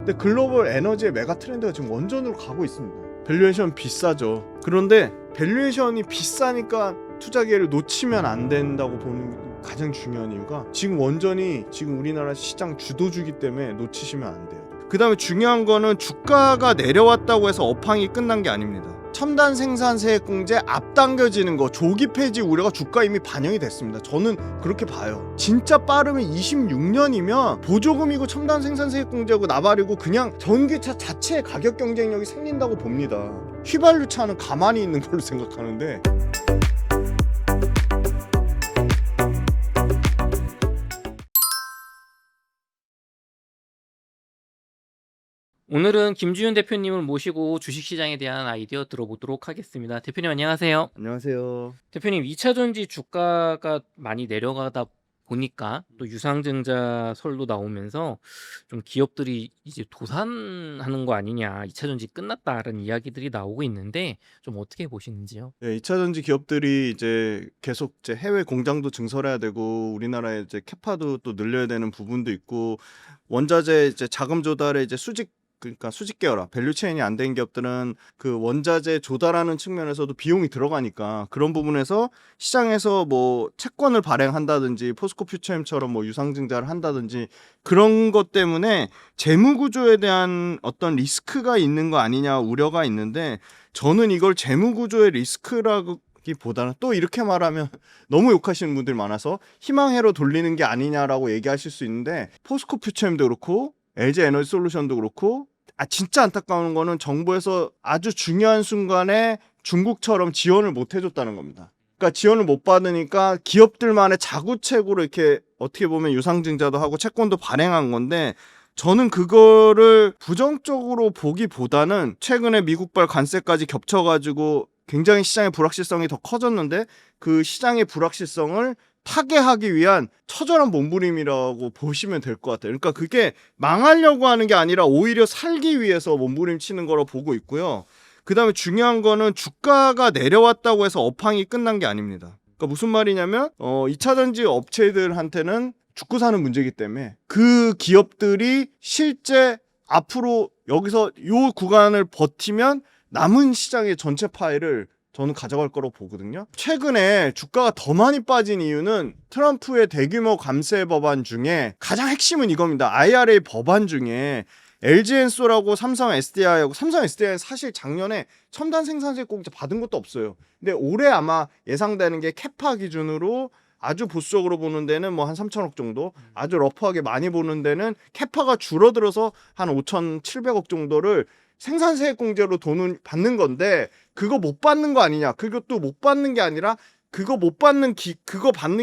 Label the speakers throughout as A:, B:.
A: 근데 글로벌 에너지의 메가 트렌드가 지금 원전으로 가고 있습니다. 밸류에이션 비싸죠. 그런데 밸류에이션이 비싸니까 투자 기회를 놓치면 안 된다고 보는 가장 중요한 이유가 지금 원전이 지금 우리나라 시장 주도주기 때문에 놓치시면 안 돼요. 그 다음에 중요한 거는 주가가 내려왔다고 해서 업황이 끝난 게 아닙니다. 첨단 생산 세액 공제 앞당겨지는 거, 조기 폐지 우려가 주가에 이미 반영이 됐습니다. 저는 그렇게 봐요. 진짜 빠르면 26년이면 보조금이고 첨단 생산 세액 공제하고 나발이고 그냥 전기차 자체의 가격 경쟁력이 생긴다고 봅니다. 휘발유차는 가만히 있는 걸로 생각하는데
B: 오늘은 김주윤 대표님을 모시고 주식시장에 대한 아이디어 들어보도록 하겠습니다. 대표님 안녕하세요.
A: 안녕하세요.
B: 대표님 2차전지 주가가 많이 내려가다 보니까 또 유상증자 설도 나오면서 좀 기업들이 이제 도산하는 거 아니냐, 2차전지 끝났다라는 이야기들이 나오고 있는데 좀 어떻게 보시는지요?
A: 네, 2차전지 기업들이 이제 계속 이제 해외 공장도 증설해야 되고 우리나라에 이제 캐파도 또 늘려야 되는 부분도 있고 원자재 이제 자금 조달에 이제 그러니까 수직 계열화, 밸류체인이 안 된 기업들은 그 원자재 조달하는 측면에서도 비용이 들어가니까 그런 부분에서 시장에서 뭐 채권을 발행한다든지 포스코 퓨처엠처럼 뭐 유상증자를 한다든지 그런 것 때문에 재무 구조에 대한 어떤 리스크가 있는 거 아니냐 우려가 있는데 저는 이걸 재무 구조의 리스크라고 보다는 또 이렇게 말하면 너무 욕하시는 분들이 많아서 희망회로 돌리는 게 아니냐라고 얘기하실 수 있는데 포스코 퓨처엠도 그렇고 LG 에너지 솔루션도 그렇고 진짜 안타까운 거는 정부에서 아주 중요한 순간에 중국처럼 지원을 못 해줬다는 겁니다. 그러니까 지원을 못 받으니까 기업들만의 자구책으로 이렇게 어떻게 보면 유상증자도 하고 채권도 발행한 건데 저는 그거를 부정적으로 보기보다는 최근에 미국발 관세까지 겹쳐가지고 굉장히 시장의 불확실성이 더 커졌는데 그 시장의 불확실성을 타개하기 위한 처절한 몸부림이라고 보시면 될 것 같아요. 그러니까 그게 망하려고 하는 게 아니라 오히려 살기 위해서 몸부림치는 거로 보고 있고요. 그 다음에 중요한 거는 주가가 내려왔다고 해서 업황이 끝난 게 아닙니다. 그러니까 무슨 말이냐면 2차전지 업체들한테는 죽고 사는 문제이기 때문에 그 기업들이 실제 앞으로 여기서 이 구간을 버티면 남은 시장의 전체 파일을 저는 가져갈 거라고 보거든요. 최근에 주가가 더 많이 빠진 이유는 트럼프의 대규모 감세 법안 중에 가장 핵심은 이겁니다. IRA 법안 중에 LG엔솔하고 삼성 SDI하고 삼성 SDI는 사실 작년에 첨단 생산세 공제 받은 것도 없어요. 근데 올해 아마 예상되는 게 캐파 기준으로 아주 보수적으로 보는 데는 뭐 한 3천억 정도, 아주 러프하게 많이 보는 데는 캐파가 줄어들어서 한 5,700억 정도를 생산세 공제로 돈을 받는 건데 그거 못 받는 거 아니냐? 그것도 못 받는 게 아니라 그거 받는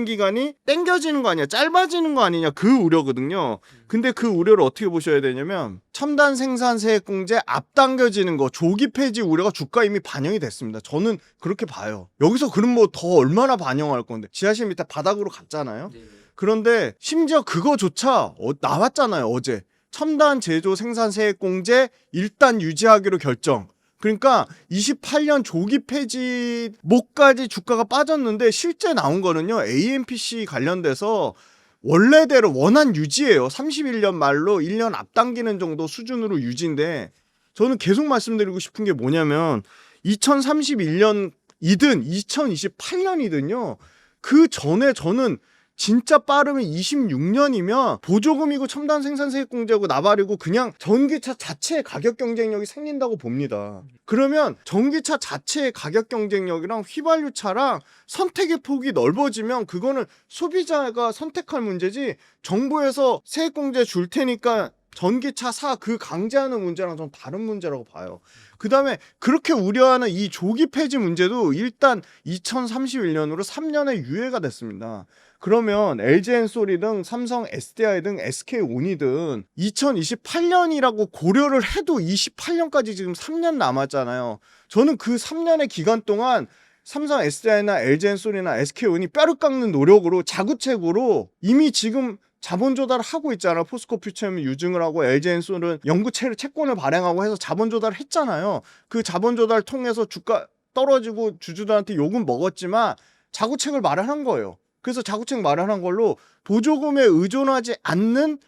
A: 기간이 땡겨지는 거 아니야? 짧아지는 거 아니냐? 그 우려거든요. 근데 그 우려를 어떻게 보셔야 되냐면 첨단 생산세 공제 앞당겨지는 거, 조기 폐지 우려가 주가에 이미 반영이 됐습니다. 저는 그렇게 봐요. 여기서 그럼 뭐 더 얼마나 반영할 건데 지하실 밑에 바닥으로 갔잖아요. 그런데 심지어 그거조차 나왔잖아요. 어제. 첨단 제조 생산 세액 공제 일단 유지하기로 결정. 그러니까 28년 조기 폐지 목까지 주가가 빠졌는데 실제 나온 거는요. AMPC 관련돼서 원래대로 원한 유지예요. 31년 말로 1년 앞당기는 정도 수준으로 유지인데 저는 계속 말씀드리고 싶은 게 뭐냐면 2031년이든 2028년이든요. 그 전에 저는 진짜 빠르면 26년이면 보조금이고 첨단 생산세액 공제하고 나발이고 그냥 전기차 자체의 가격 경쟁력이 생긴다고 봅니다. 그러면 전기차 자체의 가격 경쟁력이랑 휘발유차랑 선택의 폭이 넓어지면 그거는 소비자가 선택할 문제지 정부에서 세액 공제 줄 테니까 전기차 그 강제하는 문제랑 좀 다른 문제라고 봐요. 그 다음에 그렇게 우려하는 이 조기 폐지 문제도 일단 2031년으로 3년의 유예가 됐습니다. 그러면 LG엔솔이든 삼성 SDI든 SK온이든 2028년이라고 고려를 해도 28년까지 지금 3년 남았잖아요. 저는 그 3년의 기간 동안 삼성 SDI나 LG엔솔이나 SK온이 뼈를 깎는 노력으로 자구책으로 이미 지금 자본 조달을 하고 있잖아. 포스코 퓨처엠이 유증을 하고 LG엔솔은 영구 채권을 발행하고 해서 자본 조달을 했잖아요. 그 자본 조달 통해서 주가 떨어지고 주주들한테 욕은 먹었지만 자구책을 마련한 거예요. 그래서 자구책 마련한 걸로 보조금에 의존하지 않는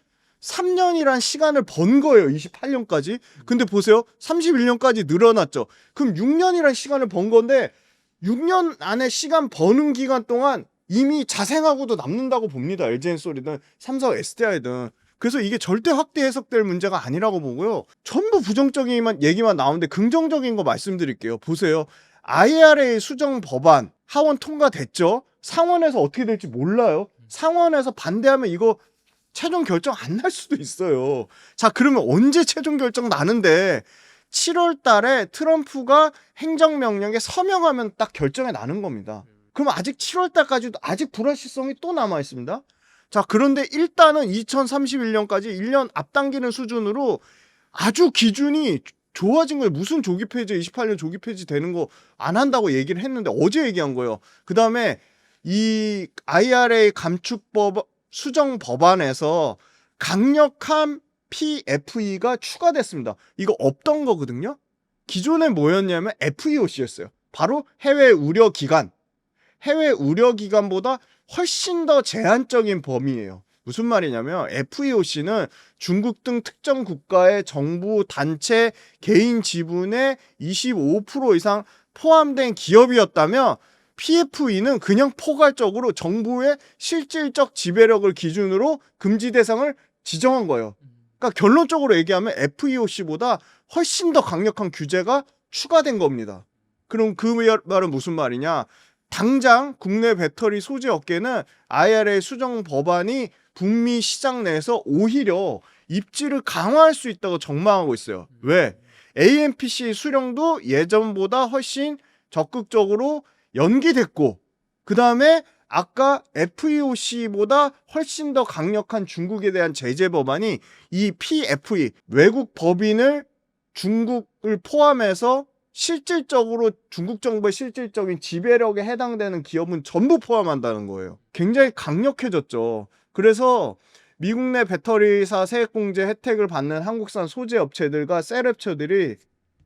A: 3년이란 시간을 번 거예요. 28년까지. 근데 보세요. 31년까지 늘어났죠. 그럼 6년이란 시간을 번 건데 6년 안에 시간 버는 기간 동안 이미 자생하고도 남는다고 봅니다. LG엔솔이든 삼성 SDI든. 그래서 이게 절대 확대 해석될 문제가 아니라고 보고요. 전부 부정적인 얘기만 나오는데 긍정적인 거 말씀드릴게요. 보세요. IRA 수정 법안 하원 통과됐죠. 상원에서 어떻게 될지 몰라요. 상원에서 반대하면 이거 최종 결정 안 날 수도 있어요. 자, 그러면 언제 최종 결정 나는데 7월 달에 트럼프가 행정명령에 서명하면 딱 결정이 나는 겁니다. 그럼 아직 7월 달까지도 아직 불확실성이 또 남아 있습니다. 자, 그런데 일단은 2031년까지 1년 앞당기는 수준으로 아주 기준이 좋아진 거예요. 무슨 조기 폐지 28년 조기 폐지 되는 거 안 한다고 얘기를 했는데 어제 얘기한 거예요. 그다음에 이 IRA 감축법 수정 법안에서 강력한 PFE가 추가됐습니다. 이거 없던 거거든요. 기존에 뭐였냐면 FEOC였어요. 바로 해외 우려 기간. 해외 우려 기간보다 훨씬 더 제한적인 범위예요. 무슨 말이냐면 FEOC는 중국 등 특정 국가의 정부, 단체, 개인 지분의 25% 이상 포함된 기업이었다면 PFE는 그냥 포괄적으로 정부의 실질적 지배력을 기준으로 금지 대상을 지정한 거예요. 그러니까 결론적으로 얘기하면 FEOC보다 훨씬 더 강력한 규제가 추가된 겁니다. 그럼 그 말은 무슨 말이냐? 당장 국내 배터리 소재 업계는 IRA 수정 법안이 북미 시장 내에서 오히려 입지를 강화할 수 있다고 전망하고 있어요. 왜? AMPC 수령도 예전보다 훨씬 적극적으로 연기됐고, 그 다음에 아까 FEOC보다 훨씬 더 강력한 중국에 대한 제재 법안이 이 PFE, 외국 법인을 중국을 포함해서 실질적으로 중국 정부의 실질적인 지배력에 해당되는 기업은 전부 포함한다는 거예요. 굉장히 강력해졌죠. 그래서 미국 내 배터리사 세액공제 혜택을 받는 한국산 소재 업체들과 셀업체들이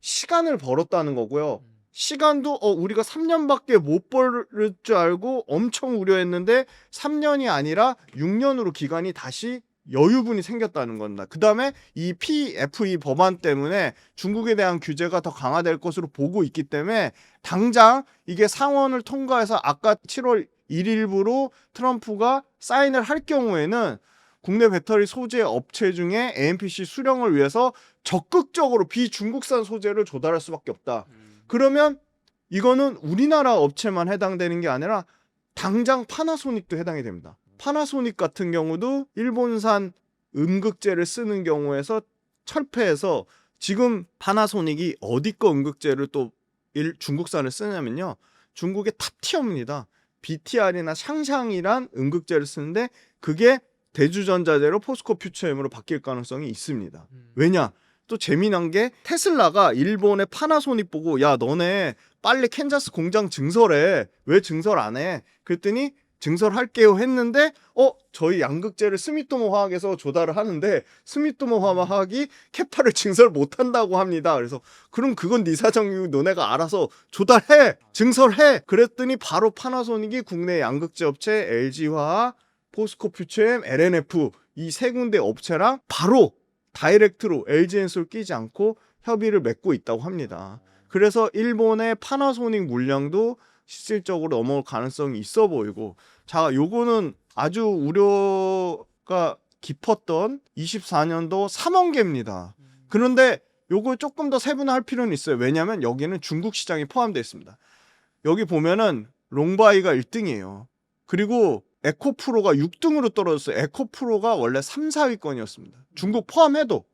A: 시간을 벌었다는 거고요. 시간도 우리가 3년밖에 못 벌 줄 알고 엄청 우려했는데 3년이 아니라 6년으로 기간이 다시 여유분이 생겼다는 겁니다. 그 다음에 이 PFE 법안 때문에 중국에 대한 규제가 더 강화될 것으로 보고 있기 때문에 당장 이게 상원을 통과해서 아까 7월 1일부로 트럼프가 사인을 할 경우에는 국내 배터리 소재 업체 중에 AMPC 수령을 위해서 적극적으로 비중국산 소재를 조달할 수밖에 없다. 그러면 이거는 우리나라 업체만 해당되는 게 아니라 당장 파나소닉도 해당이 됩니다. 파나소닉 같은 경우도 일본산 음극재를 쓰는 경우에서 철폐해서 지금 파나소닉이 어디 거 음극재를 또 중국산을 쓰냐면요. 중국의 탑티어입니다. BTR이나 샹샹이란 음극재를 쓰는데 그게 대주전자재로 포스코 퓨처엠으로 바뀔 가능성이 있습니다. 왜냐? 또 재미난 게 테슬라가 일본의 파나소닉 보고 야 너네 빨리 캔자스 공장 증설해. 왜 증설 안 해? 그랬더니 증설할게요 했는데 저희 양극재를 스미토모 화학에서 조달을 하는데 스미토모 화학이 캐파를 증설 못한다고 합니다. 그래서 그럼 그건 네 사정이고 너네가 알아서 조달해 증설해. 그랬더니 바로 파나소닉이 국내 양극재 업체 LG화학, 포스코퓨처엠, LNF 이 세 군데 업체랑 바로 다이렉트로 LG엔솔 끼지 않고 협의를 맺고 있다고 합니다. 그래서 일본의 파나소닉 물량도 실질적으로 넘어올 가능성이 있어 보이고, 자, 요거는 아주 우려가 깊었던 24년도 3원계입니다. 그런데 요거 조금 더 세분화할 필요는 있어요. 왜냐하면 여기는 중국 시장이 포함되어 있습니다. 여기 보면은 롱바이가 1등이에요. 그리고 에코프로가 6등으로 떨어졌어요. 에코프로가 원래 3, 4위권이었습니다. 중국 포함해도.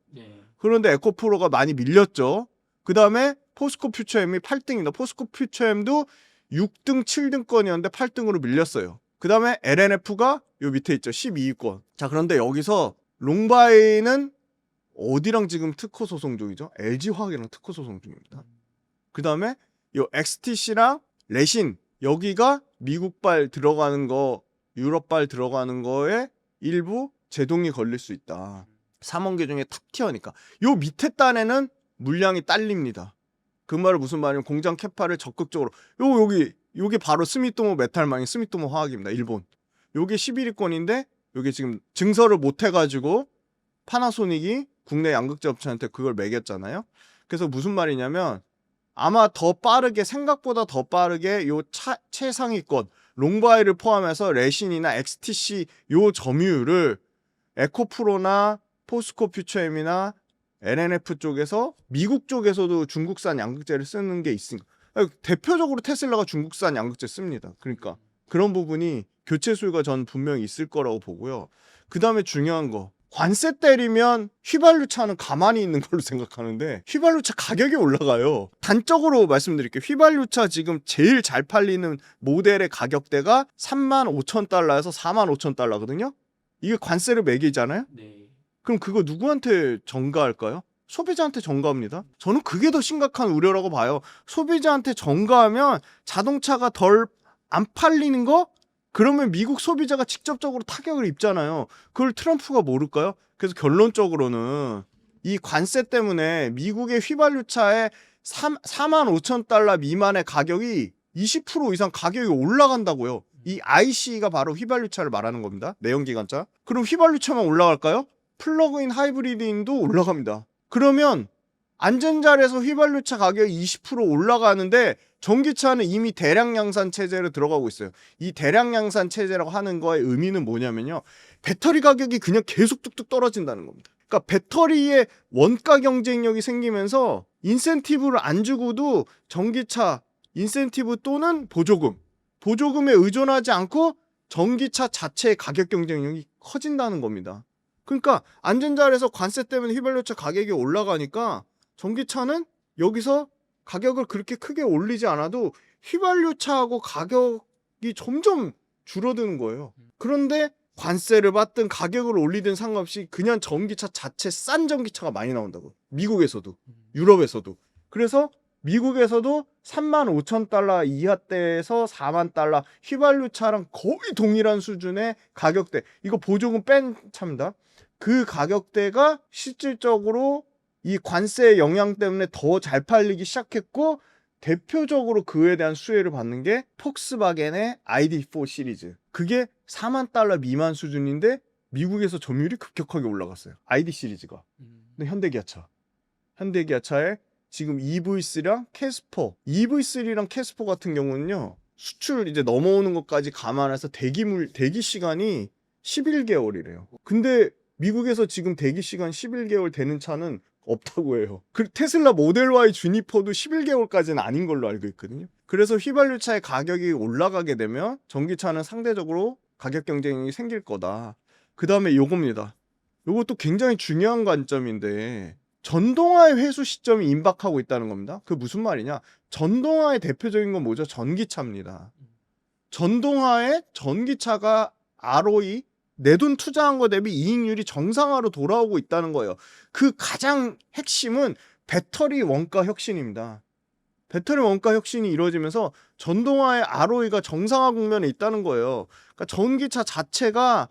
A: 그런데 에코프로가 많이 밀렸죠. 그 다음에 포스코퓨처엠이 8등입니다. 포스코퓨처엠도 6등, 7등권이었는데 8등으로 밀렸어요. 그 다음에 LNF가 요 밑에 있죠. 12위권. 자, 그런데 여기서 롱바이는 어디랑 지금 특허 소송 중이죠? LG화학이랑 특허 소송 중입니다. 그 다음에 요 XTC랑 레신 여기가 미국발 들어가는 거, 유럽발 들어가는 거에 일부 제동이 걸릴 수 있다. 3원계 중에 탑티어니까. 요 밑에 단에는 물량이 딸립니다. 그 말은 무슨 말이냐면 공장 캐파를 적극적으로 요게 바로 스미토모 메탈망이 스미토모 화학입니다. 일본. 요게 11위권인데 요게 지금 증설을 못 해가지고 파나소닉이 국내 양극재 업체한테 그걸 매겼잖아요. 그래서 무슨 말이냐면 아마 더 빠르게 생각보다 더 빠르게 요 최상위권 롱바이를 포함해서 레신이나 XTC 요 점유율을 에코프로나 포스코 퓨처엠이나 LNF 쪽에서 미국 쪽에서도 중국산 양극재를 쓰는 게 있으니까 대표적으로 테슬라가 중국산 양극재 씁니다. 그러니까 그런 부분이 교체 수요가 전 분명히 있을 거라고 보고요. 그 다음에 중요한 거 관세 때리면 휘발유차는 가만히 있는 걸로 생각하는데 휘발유차 가격이 올라가요. 단적으로 말씀드릴게요. 휘발유차 지금 제일 잘 팔리는 모델의 가격대가 35,000달러에서 45,000달러거든요. 이게 관세를 매기잖아요.
B: 네.
A: 그럼 그거 누구한테 전가할까요? 소비자한테 전가합니다. 저는 그게 더 심각한 우려라고 봐요. 소비자한테 전가하면 자동차가 덜 안 팔리는 거? 그러면 미국 소비자가 직접적으로 타격을 입잖아요. 그걸 트럼프가 모를까요? 그래서 결론적으로는 이 관세 때문에 미국의 휘발유차의 45,000달러 미만의 가격이 20% 이상 가격이 올라간다고요. 이 IC가 바로 휘발유차를 말하는 겁니다. 내연기관차. 그럼 휘발유차만 올라갈까요? 플러그인 하이브리드인도 올라갑니다. 그러면 안전자리에서 휘발유차 가격이 20% 올라가는데 전기차는 이미 대량 양산 체제로 들어가고 있어요. 이 대량 양산 체제라고 하는 거의 의미는 뭐냐면요. 배터리 가격이 그냥 계속 뚝뚝 떨어진다는 겁니다. 그러니까 배터리의 원가 경쟁력이 생기면서 인센티브를 안 주고도 전기차 인센티브 또는 보조금에 의존하지 않고 전기차 자체의 가격 경쟁력이 커진다는 겁니다. 그러니까 안전자리에서 관세 때문에 휘발유차 가격이 올라가니까 전기차는 여기서 가격을 그렇게 크게 올리지 않아도 휘발유차하고 가격이 점점 줄어드는 거예요. 그런데 관세를 받든 가격을 올리든 상관없이 그냥 전기차 자체 싼 전기차가 많이 나온다고. 미국에서도 유럽에서도. 그래서 미국에서도 35,000달러 이하대에서 4만 달러 휘발유차랑 거의 동일한 수준의 가격대. 이거 보조금 뺀 차입니다. 그 가격대가 실질적으로 이 관세의 영향 때문에 더 잘 팔리기 시작했고 대표적으로 그에 대한 수혜를 받는 게 폭스바겐의 ID4 시리즈. 그게 4만 달러 미만 수준인데 미국에서 점유율이 급격하게 올라갔어요. ID 시리즈가. 근데 현대기아차의 지금 EV3랑 캐스퍼. EV3랑 캐스퍼 같은 경우는요. 수출 이제 넘어오는 것까지 감안해서 대기 시간이 11개월이래요. 근데 미국에서 지금 대기 시간 11개월 되는 차는 없다고 해요. 그 테슬라 모델 Y 주니퍼도 11개월까지는 아닌 걸로 알고 있거든요. 그래서 휘발유차의 가격이 올라가게 되면 전기차는 상대적으로 가격 경쟁이 생길 거다. 그 다음에 요겁니다. 요것도 굉장히 중요한 관점인데 전동화의 회수 시점이 임박하고 있다는 겁니다. 그 무슨 말이냐? 전동화의 대표적인 건 뭐죠? 전기차입니다. 전동화의 전기차가 ROE 내 돈 투자한 거 대비 이익률이 정상화로 돌아오고 있다는 거예요. 그 가장 핵심은 배터리 원가 혁신입니다. 배터리 원가 혁신이 이루어지면서 전동화의 ROE가 정상화 국면에 있다는 거예요. 그러니까 전기차 자체가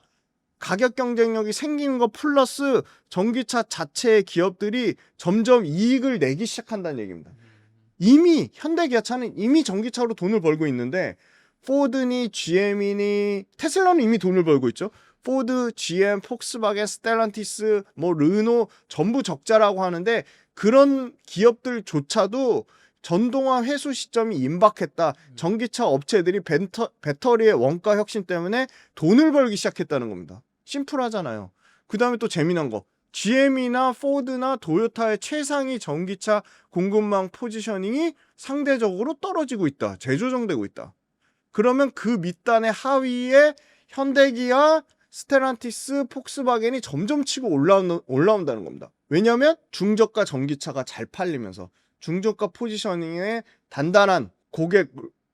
A: 가격 경쟁력이 생기는 거 플러스 전기차 자체의 기업들이 점점 이익을 내기 시작한다는 얘기입니다. 이미 현대기아차는 이미 전기차로 돈을 벌고 있는데 포드니 GM이니 테슬라는 이미 돈을 벌고 있죠. 포드, GM, 폭스바겐, 스텔란티스, 르노 전부 적자라고 하는데 그런 기업들조차도 전동화 회수 시점이 임박했다. 전기차 업체들이 배터리의 원가 혁신 때문에 돈을 벌기 시작했다는 겁니다. 심플하잖아요. 그 다음에 또 재미난 거. GM이나 포드나 도요타의 최상위 전기차 공급망 포지셔닝이 상대적으로 떨어지고 있다. 재조정되고 있다. 그러면 그 밑단의 하위에 현대기아, 스텔란티스, 폭스바겐이 점점 치고 올라온다는 겁니다. 왜냐하면 중저가 전기차가 잘 팔리면서 중저가 포지셔닝의 단단한 고객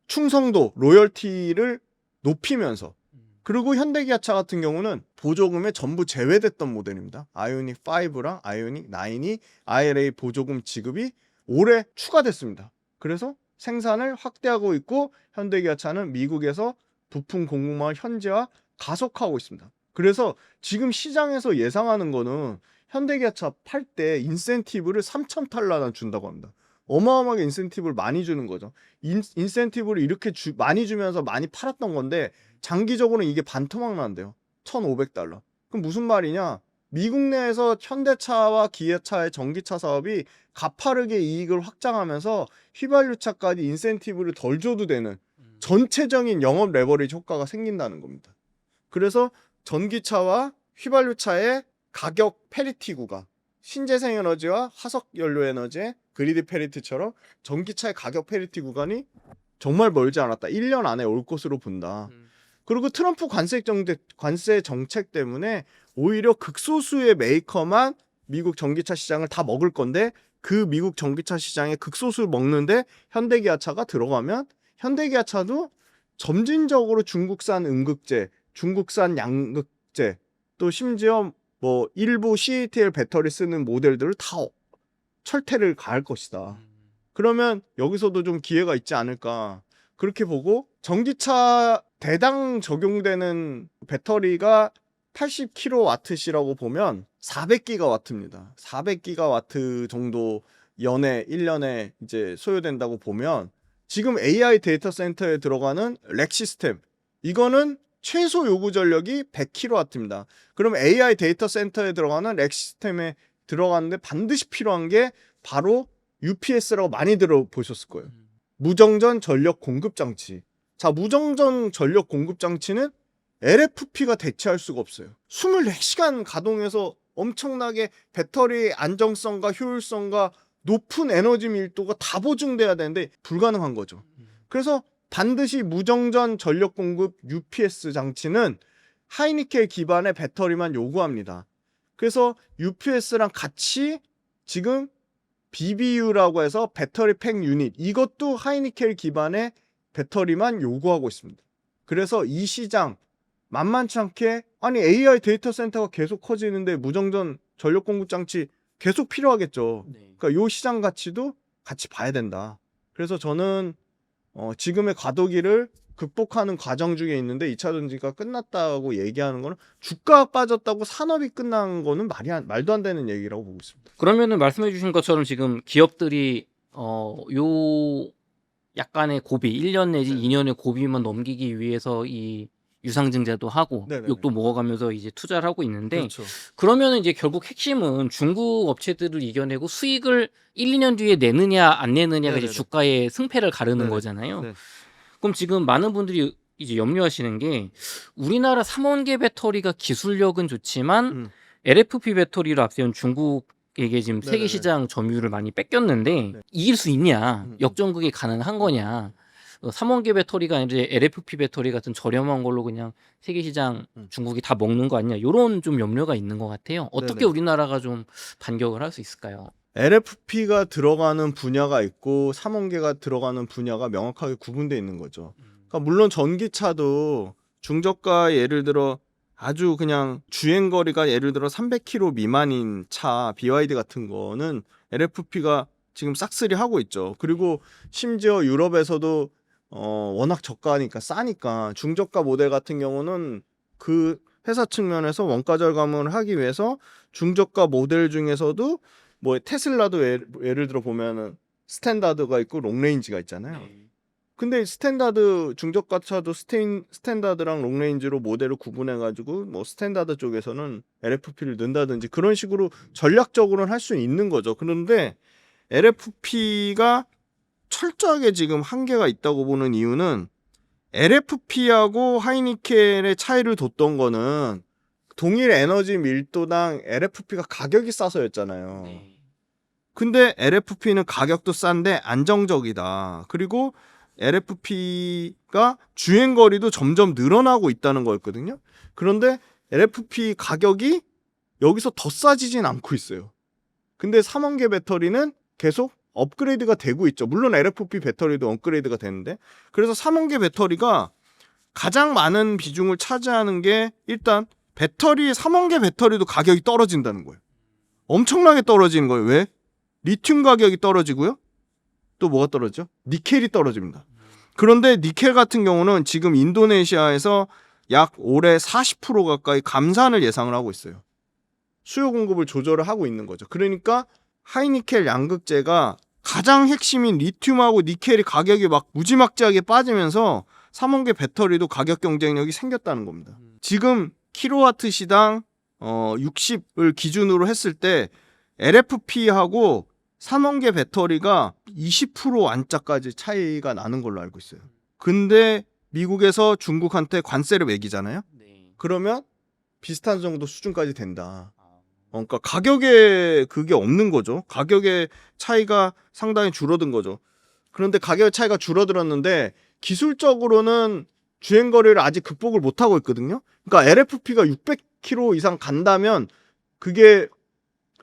A: 충성도, 로열티를 높이면서 그리고 현대기아차 같은 경우는 보조금에 전부 제외됐던 모델입니다. 아이오닉 5랑 아이오닉 9이 IRA 보조금 지급이 올해 추가됐습니다. 그래서 생산을 확대하고 있고 현대기아차는 미국에서 부품 공급망을 현재화 가속하고 있습니다. 그래서 지금 시장에서 예상하는 거는 현대기아차 팔 때 인센티브를 3,000달러나 준다고 합니다. 어마어마하게 인센티브를 많이 주는 거죠. 인센티브를 이렇게 많이 주면서 많이 팔았던 건데 장기적으로는 이게 반토막 난대요. 1,500달러. 그럼 무슨 말이냐? 미국 내에서 현대차와 기아차의 전기차 사업이 가파르게 이익을 확장하면서 휘발유차까지 인센티브를 덜 줘도 되는 전체적인 영업 레버리지 효과가 생긴다는 겁니다. 그래서 전기차와 휘발유차의 가격 페리티 구간, 신재생에너지와 화석연료에너지의 그리드 페리티처럼 전기차의 가격 페리티 구간이 정말 멀지 않았다. 1년 안에 올 것으로 본다. 그리고 트럼프 관세 정책 때문에 오히려 극소수의 메이커만 미국 전기차 시장을 다 먹을 건데 그 미국 전기차 시장에 극소수 먹는데 현대기아차가 들어가면 현대기아차도 점진적으로 중국산 음극재, 중국산 양극재, 또 심지어 뭐 일부 CATL 배터리 쓰는 모델들을 다 철퇴를 가할 것이다. 그러면 여기서도 좀 기회가 있지 않을까. 그렇게 보고 전기차 대당 적용되는 배터리가 80kWh라고 보면 400GW입니다. 400GW 정도 연에 1년에 이제 소요된다고 보면 지금 AI 데이터 센터에 들어가는 렉 시스템 이거는 최소 요구 전력이 100kW입니다. 그럼 AI 데이터 센터에 들어가는 렉 시스템에 들어가는데 반드시 필요한 게 바로 UPS라고 많이 들어보셨을 거예요. 무정전 전력 공급 장치. 자, 무정전 전력 공급 장치는 LFP가 대체할 수가 없어요. 24시간 가동해서 엄청나게 배터리의 안정성과 효율성과 높은 에너지 밀도가 다 보증돼야 되는데 불가능한 거죠. 그래서 반드시 무정전 전력 공급 UPS 장치는 하이니켈 기반의 배터리만 요구합니다. 그래서 UPS랑 같이 지금 BBU라고 해서 배터리 팩 유닛 이것도 하이니켈 기반의 배터리만 요구하고 있습니다. 그래서 이 시장 만만치 않게 아니 AI 데이터 센터가 계속 커지는데 무정전 전력 공급 장치 계속 필요하겠죠. 그러니까 이 시장 가치도 같이 봐야 된다. 그래서 저는 지금의 과도기를 극복하는 과정 중에 있는데 2차 전지가 끝났다고 얘기하는 거는 주가가 빠졌다고 산업이 끝난 거는 말도 안 되는 얘기라고 보고 있습니다.
B: 그러면은 말씀해 주신 것처럼 지금 기업들이 요 약간의 고비 1년 내지
A: 네.
B: 2년의 고비만 넘기기 위해서 이 유상증자도 하고
A: 네네네.
B: 욕도 먹어가면서 이제 투자를 하고 있는데
A: 그렇죠.
B: 그러면은 이제 결국 핵심은 중국 업체들을 이겨내고 수익을 1, 2년 뒤에 내느냐 안 내느냐가 이제
A: 네네네.
B: 주가의 승패를 가르는
A: 네네.
B: 거잖아요.
A: 네.
B: 그럼 지금 많은 분들이 이제 염려하시는 게 우리나라 3원계 배터리가 기술력은 좋지만 LFP 배터리로 앞세운 중국에게 지금 세계
A: 네네네.
B: 시장 점유율을 많이 뺏겼는데
A: 네.
B: 이길 수 있냐? 역전극이 가능한 거냐? 3원계 배터리가 아니라 LFP 배터리 같은 저렴한 걸로 그냥 세계 시장 중국이 다 먹는 거 아니냐? 이런 좀 염려가 있는 것 같아요. 어떻게
A: 네네.
B: 우리나라가 좀 반격을 할 수 있을까요?
A: LFP가 들어가는 분야가 있고 3원계가 들어가는 분야가 명확하게 구분되어 있는 거죠. 그러니까 물론 전기차도 중저가 예를 들어 아주 그냥 주행 거리가 예를 들어 300km 미만인 차 BYD 같은 거는 LFP가 지금 싹쓸이 하고 있죠. 그리고 심지어 유럽에서도 워낙 저가니까 싸니까 중저가 모델 같은 경우는 그 회사 측면에서 원가 절감을 하기 위해서 중저가 모델 중에서도 뭐 테슬라도 예를 들어 보면은 스탠다드가 있고 롱레인지가 있잖아요. 근데 스탠다드 중저가 차도 스탠다드랑 롱레인지로 모델을 구분해 가지고 뭐 스탠다드 쪽에서는 LFP를 넣는다든지 그런 식으로 전략적으로는 할 수 있는 거죠. 그런데 LFP가 철저하게 지금 한계가 있다고 보는 이유는 LFP하고 하이니켈의 차이를 뒀던 거는 동일 에너지 밀도당 LFP가 가격이 싸서였잖아요. 근데 LFP는 가격도 싼데 안정적이다. 그리고 LFP가 주행거리도 점점 늘어나고 있다는 거였거든요. 그런데 LFP 가격이 여기서 더 싸지진 않고 있어요. 근데 3원계 배터리는 계속 업그레이드가 되고 있죠. 물론 LFP 배터리도 업그레이드가 되는데 그래서 3원계 배터리가 가장 많은 비중을 차지하는 게 일단 배터리 3원계 배터리도 가격이 떨어진다는 거예요. 엄청나게 떨어지는 거예요. 왜? 리튬 가격이 떨어지고요. 또 뭐가 떨어지죠? 니켈이 떨어집니다. 그런데 니켈 같은 경우는 지금 인도네시아에서 약 올해 40% 가까이 감산을 예상을 하고 있어요. 수요 공급을 조절을 하고 있는 거죠. 그러니까 하이니켈 양극재가 가장 핵심인 리튬하고 니켈이 가격이 막 무지막지하게 빠지면서 3원계 배터리도 가격 경쟁력이 생겼다는 겁니다. 지금 킬로와트 시당 60을 기준으로 했을 때 LFP하고 삼원계 배터리가 20% 안짝까지 차이가 나는 걸로 알고 있어요. 근데 미국에서 중국한테 관세를 매기잖아요.
B: 네.
A: 그러면 비슷한 정도 수준까지 된다. 그러니까 가격에 그게 없는 거죠. 가격의 차이가 상당히 줄어든 거죠. 그런데 가격의 차이가 줄어들었는데 기술적으로는 주행거리를 아직 극복을 못하고 있거든요. 그러니까 LFP가 600km 이상 간다면 그게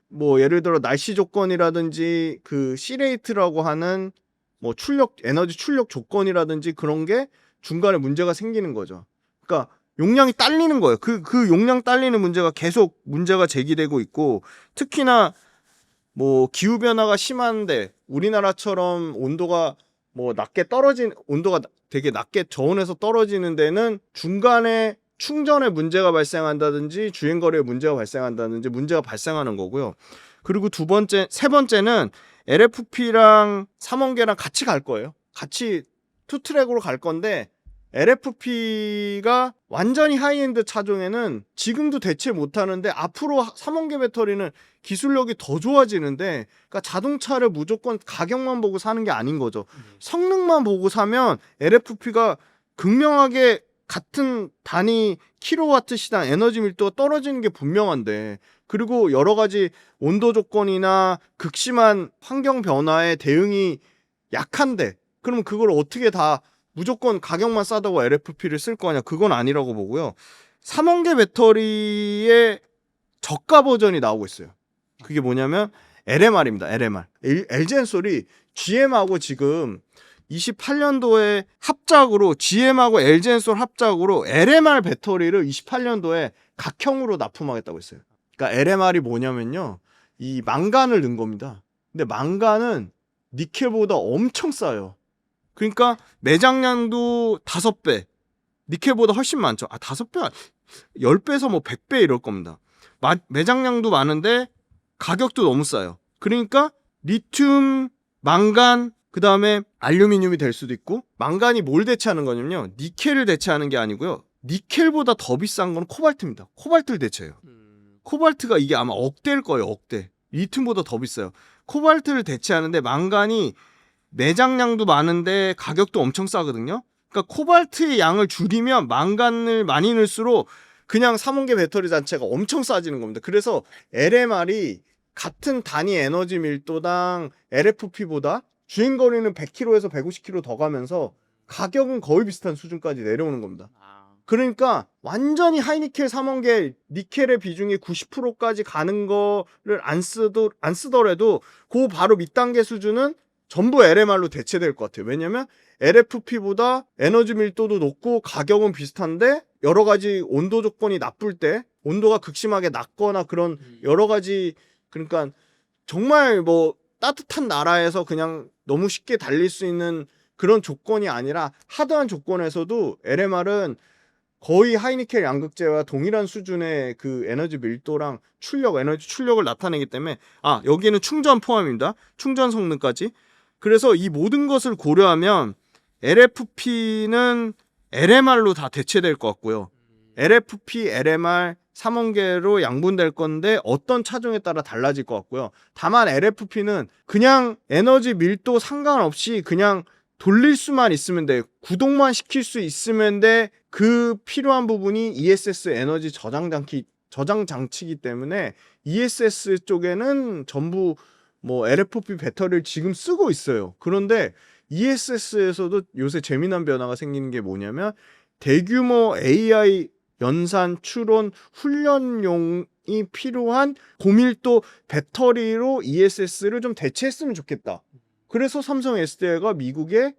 A: 뭐 예를 들어 날씨 조건이라든지 그 C레이트라고 하는 뭐 출력 에너지 출력 조건이라든지 그런 게 중간에 문제가 생기는 거죠. 그러니까 용량이 딸리는 거예요. 그 용량 딸리는 문제가 계속 문제가 제기되고 있고, 특히나 뭐 기후 변화가 심한데 우리나라처럼 온도가 뭐 낮게 떨어진 온도가 되게 낮게 저온에서 떨어지는 데는 중간에 충전에 문제가 발생한다든지 주행거리에 문제가 발생한다든지 문제가 발생하는 거고요. 그리고 세 번째는 LFP랑 삼원계랑 같이 갈 거예요. 같이 투트랙으로 갈 건데 LFP가 완전히 하이엔드 차종에는 지금도 대체 못하는데 앞으로 삼원계 배터리는 기술력이 더 좋아지는데, 그러니까 자동차를 무조건 가격만 보고 사는 게 아닌 거죠. 성능만 보고 사면 LFP가 극명하게 같은 단위 킬로와트 시당 에너지 밀도가 떨어지는 게 분명한데, 그리고 여러 가지 온도 조건이나 극심한 환경 변화에 대응이 약한데, 그러면 그걸 어떻게 다 무조건 가격만 싸다고 LFP를 쓸 거냐? 그건 아니라고 보고요. 삼원계 배터리의 저가 버전이 나오고 있어요. 그게 뭐냐면 LMR입니다. LMR. LG 엔솔이 GM하고 지금 28년도에 합작으로 GM하고 LG 엔솔 합작으로 LMR 배터리를 28년도에 각형으로 납품하겠다고 했어요. 그러니까 LMR이 뭐냐면요, 이 망간을 넣은 겁니다. 근데 망간은 니켈보다 엄청 싸요. 그러니까 매장량도 5배, 니켈보다 훨씬 많죠. 5배, 10배에서 뭐 100배 이럴 겁니다. 매장량도 많은데 가격도 너무 싸요. 그러니까 리튬, 망간, 그 다음에 알루미늄이 될 수도 있고, 망간이 뭘 대체하는 거냐면요, 니켈을 대체하는 게 아니고요, 니켈보다 더 비싼 건 코발트입니다. 코발트를 대체해요. 코발트가 이게 아마 억대일 거예요. 억대. 리튬보다 더 비싸요. 코발트를 대체하는데 망간이 매장량도 많은데 가격도 엄청 싸거든요. 그러니까 코발트의 양을 줄이면 망간을 많이 넣을수록 그냥 삼원계 배터리 자체가 엄청 싸지는 겁니다. 그래서 LMR이 같은 단위 에너지 밀도당 LFP보다 주행거리는 100km에서 150km 더 가면서 가격은 거의 비슷한 수준까지 내려오는 겁니다. 그러니까 완전히 하이니켈 삼원계 니켈의 비중이 90%까지 가는 거를 안 쓰더라도 그 바로 밑단계 수준은 전부 LMR로 대체될 것 같아요. 왜냐면 LFP보다 에너지 밀도도 높고 가격은 비슷한데 여러 가지 온도 조건이 나쁠 때, 온도가 극심하게 낮거나 그런 여러 가지, 그러니까 정말 뭐 따뜻한 나라에서 그냥 너무 쉽게 달릴 수 있는 그런 조건이 아니라 하드한 조건에서도 LMR은 거의 하이니켈 양극재와 동일한 수준의 그 에너지 밀도랑 에너지 출력을 나타내기 때문에, 여기는 충전 포함입니다. 충전 성능까지. 그래서 이 모든 것을 고려하면 LFP는 LMR로 다 대체될 것 같고요. LFP, LMR, 삼원계로 양분될 건데 어떤 차종에 따라 달라질 것 같고요. 다만 LFP는 그냥 에너지 밀도 상관없이 그냥 돌릴 수만 있으면 돼. 구동만 시킬 수 있으면 돼. 그 필요한 부분이 ESS 에너지 저장 장치이기 때문에 ESS 쪽에는 전부 뭐 LFP 배터리를 지금 쓰고 있어요. 그런데 ESS에서도 요새 재미난 변화가 생기는 게 뭐냐면, 대규모 AI 연산, 추론, 훈련용이 필요한 고밀도 배터리로 ESS를 좀 대체했으면 좋겠다. 그래서 삼성 SDI가 미국에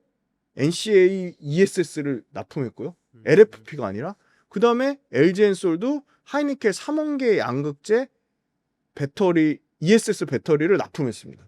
A: NCA ESS를 납품했고요. LFP가 아니라. 그 다음에 LG 엔솔도 하이니켈 삼원계 양극재 배터리 ESS 배터리를 납품했습니다.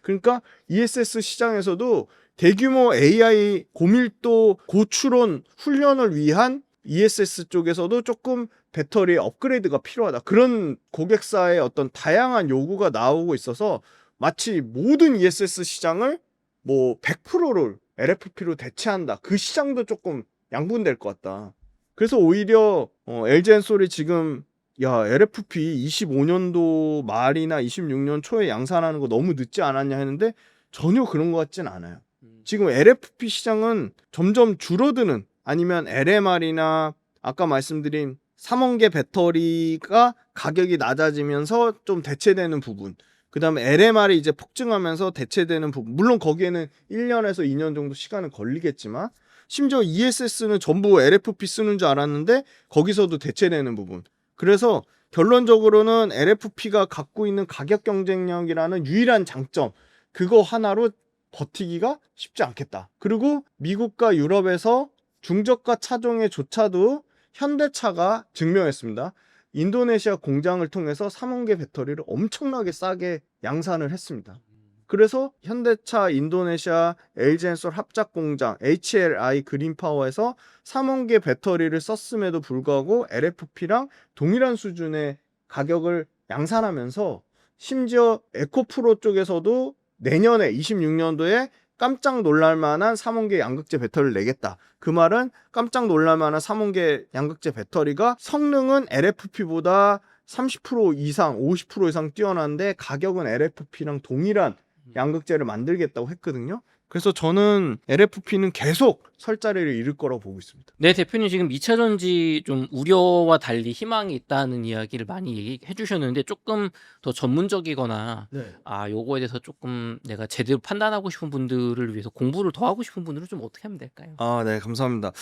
A: 그러니까 ESS 시장에서도 대규모 AI 고밀도 고추론 훈련을 위한 ESS 쪽에서도 조금 배터리의 업그레이드가 필요하다. 그런 고객사의 어떤 다양한 요구가 나오고 있어서 마치 모든 ESS 시장을 뭐 100%를 LFP로 대체한다. 그 시장도 조금 양분될 것 같다. 그래서 오히려 LG 엔솔이 지금 야, LFP 25년도 말이나 26년 초에 양산하는 거 너무 늦지 않았냐 했는데 전혀 그런 것 같진 않아요. 지금 LFP 시장은 점점 줄어드는, 아니면 LMR이나 아까 말씀드린 3원계 배터리가 가격이 낮아지면서 좀 대체되는 부분, 그 다음에 LMR이 이제 폭증하면서 대체되는 부분, 물론 거기에는 1년에서 2년 정도 시간은 걸리겠지만, 심지어 ESS는 전부 LFP 쓰는 줄 알았는데 거기서도 대체되는 부분. 그래서 결론적으로는 LFP가 갖고 있는 가격 경쟁력이라는 유일한 장점, 그거 하나로 버티기가 쉽지 않겠다. 그리고 미국과 유럽에서 중저가 차종에조차도 현대차가 증명했습니다. 인도네시아 공장을 통해서 3원계 배터리를 엄청나게 싸게 양산을 했습니다. 그래서 현대차 인도네시아 LG엔솔 합작 공장 HLI 그린파워에서 3원계 배터리를 썼음에도 불구하고 LFP랑 동일한 수준의 가격을 양산하면서, 심지어 에코프로 쪽에서도 내년에 26년도에 깜짝 놀랄만한 3원계 양극재 배터리를 내겠다. 그 말은 깜짝 놀랄만한 3원계 양극재 배터리가 성능은 LFP보다 30% 이상, 50% 이상 뛰어난데 가격은 LFP랑 동일한 양극재를 만들겠다고 했거든요. 그래서 저는 LFP는 계속 설 자리를 잃을 거라고 보고 있습니다.
B: 네, 대표님 지금 2차 전지 좀 우려와 달리 희망이 있다는 이야기를 많이 얘기해 주셨는데 조금 더 전문적이거나
A: 네.
B: 요거에 대해서 조금 내가 제대로 판단하고 싶은 분들을 위해서 공부를 더 하고 싶은 분들은 좀 어떻게 하면 될까요?
A: 네, 감사합니다.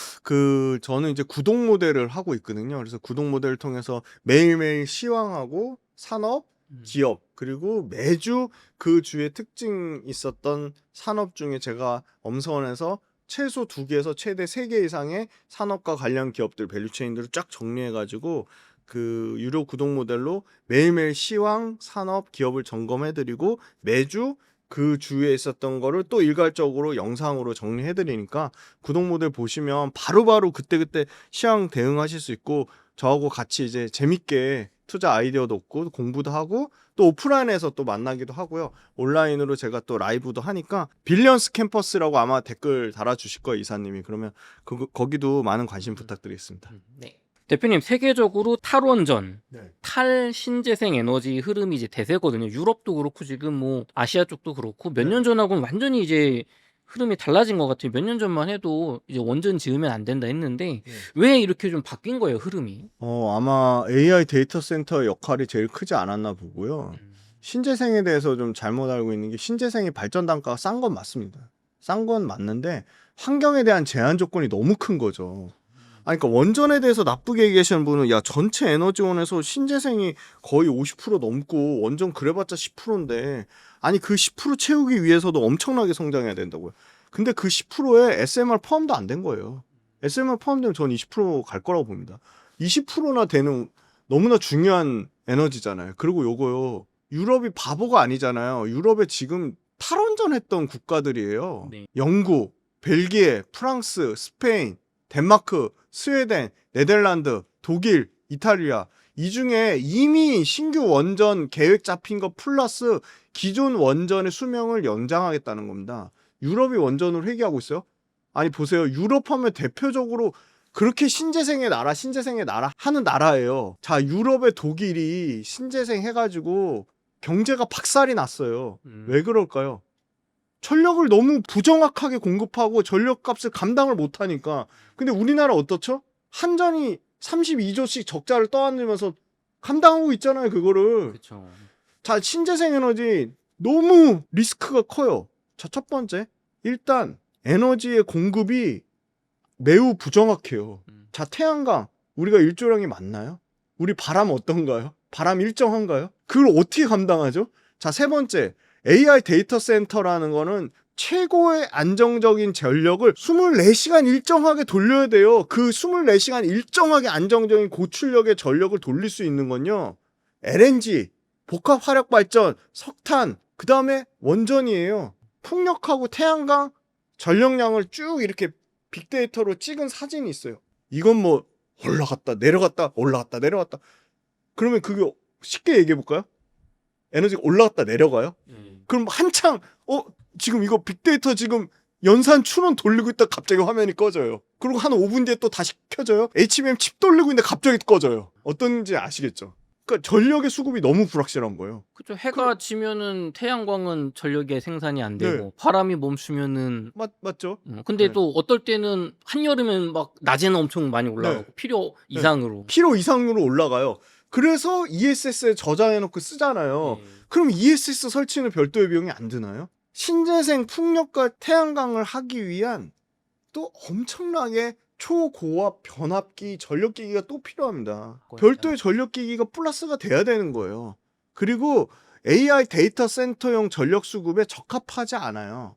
A: 저는 이제 구독 모델을 하고 있거든요. 그래서 구독 모델을 통해서 매일매일 시황하고 산업, 기업, 그리고 매주 그 주에 특징 있었던 산업 중에 제가 엄선해서 최소 2개에서 최대 3개 이상의 산업과 관련 기업들 밸류체인들을 쫙 정리해가지고 그 유료 구독 모델로 매일매일 시황, 산업, 기업을 점검해드리고 매주 그 주에 있었던 거를 또 일괄적으로 영상으로 정리해드리니까 구독 모델 보시면 바로바로 그때그때 시황 대응하실 수 있고, 저하고 같이 이제 재밌게 투자 아이디어도 얻고 공부도 하고 또 오프라인에서 또 만나기도 하고요. 온라인으로 제가 또 라이브도 하니까 빌리언스 캠퍼스라고 아마 댓글 달아주실 거예요, 이사님이. 그러면 거기도 많은 관심 부탁드리겠습니다.
B: 네. 대표님 세계적으로 탈원전,
A: 네.
B: 탈신재생 에너지 흐름이 이제 대세거든요. 유럽도 그렇고 지금 뭐 아시아 쪽도 그렇고 몇 년 전하고는 완전히 이제 흐름이 달라진 것 같아요. 몇 년 전만 해도 이제 원전 지으면 안 된다 했는데 왜 이렇게 좀 바뀐 거예요, 흐름이?
A: 아마 AI 데이터 센터의 역할이 제일 크지 않았나 보고요. 신재생에 대해서 좀 잘못 알고 있는 게, 신재생이 발전 단가가 싼 건 맞습니다. 싼 건 맞는데 환경에 대한 제한 조건이 너무 큰 거죠. 그러니까 원전에 대해서 나쁘게 얘기하시는 분은, 야, 전체 에너지원에서 신재생이 거의 50% 넘고 원전 그래봤자 10%인데, 아니 그 10% 채우기 위해서도 엄청나게 성장해야 된다고요. 근데 그 10%에 SMR 포함도 안 된 거예요. SMR 포함되면 전 20% 갈 거라고 봅니다. 20%나 되는 너무나 중요한 에너지잖아요. 그리고 요거요, 유럽이 바보가 아니잖아요. 유럽에 지금 탈원전했던 국가들이에요.
B: 네.
A: 영국, 벨기에, 프랑스, 스페인, 덴마크, 스웨덴, 네덜란드, 독일, 이탈리아, 이 중에 이미 신규 원전 계획 잡힌 거 플러스 기존 원전의 수명을 연장하겠다는 겁니다. 유럽이 원전을 회귀하고 있어요. 아니 보세요, 유럽 하면 대표적으로 그렇게 신재생의 나라, 신재생의 나라 하는 나라예요. 자, 유럽의 독일이 신재생 해가지고 경제가 박살이 났어요. 왜 그럴까요? 전력을 너무 부정확하게 공급하고 전력값을 감당을 못하니까. 근데 우리나라 어떻죠? 한전이 32조씩 적자를 떠안으면서 감당하고 있잖아요, 그거를.
B: 그렇죠.
A: 자, 신재생 에너지 너무 리스크가 커요. 자, 첫 번째, 일단 에너지의 공급이 매우 부정확해요. 자, 태양광 우리가 일조량이 맞나요? 우리 바람 어떤가요? 바람 일정한가요? 그걸 어떻게 감당하죠? 자, 세 번째, AI 데이터 센터라는 거는 최고의 안정적인 전력을 24시간 일정하게 돌려야 돼요. 그 24시간 일정하게 안정적인 고출력의 전력을 돌릴 수 있는 건요, LNG, 복합 화력 발전, 석탄, 그 다음에 원전이에요. 풍력하고 태양광 전력량을 쭉 이렇게 빅데이터로 찍은 사진이 있어요. 이건 뭐 올라갔다 내려갔다 올라갔다 내려갔다. 그러면 그게 쉽게 얘기해 볼까요? 에너지가 올라갔다 내려가요? 그럼 한창 지금 이거 빅데이터 지금 연산 추론 돌리고 있다 갑자기 화면이 꺼져요. 그리고 한 5분 뒤에 또 다시 켜져요. HBM 칩 돌리고 있는데 갑자기 꺼져요. 어떤지 아시겠죠? 그러니까 전력의 수급이 너무 불확실한 거예요.
B: 그죠. 해가 지면은 태양광은 전력의 생산이 안
A: 네.
B: 되고 바람이 멈추면은
A: 맞죠?
B: 근데
A: 네.
B: 또 어떨 때는 한여름엔 막 낮에는 엄청 많이 올라가고
A: 네.
B: 필요 이상으로.
A: 필요 이상으로 올라가요. 그래서 ESS에 저장해놓고 쓰잖아요.
B: 네.
A: 그럼 ESS 설치는 별도의 비용이 안 드나요? 신재생 풍력과 태양광을 하기 위한 또 엄청나게 초고압 변압기 전력기기가 또 필요합니다.
B: 그거요?
A: 별도의 전력기기가 플러스가 돼야 되는 거예요. 그리고 AI 데이터 센터용 전력 수급에 적합하지 않아요.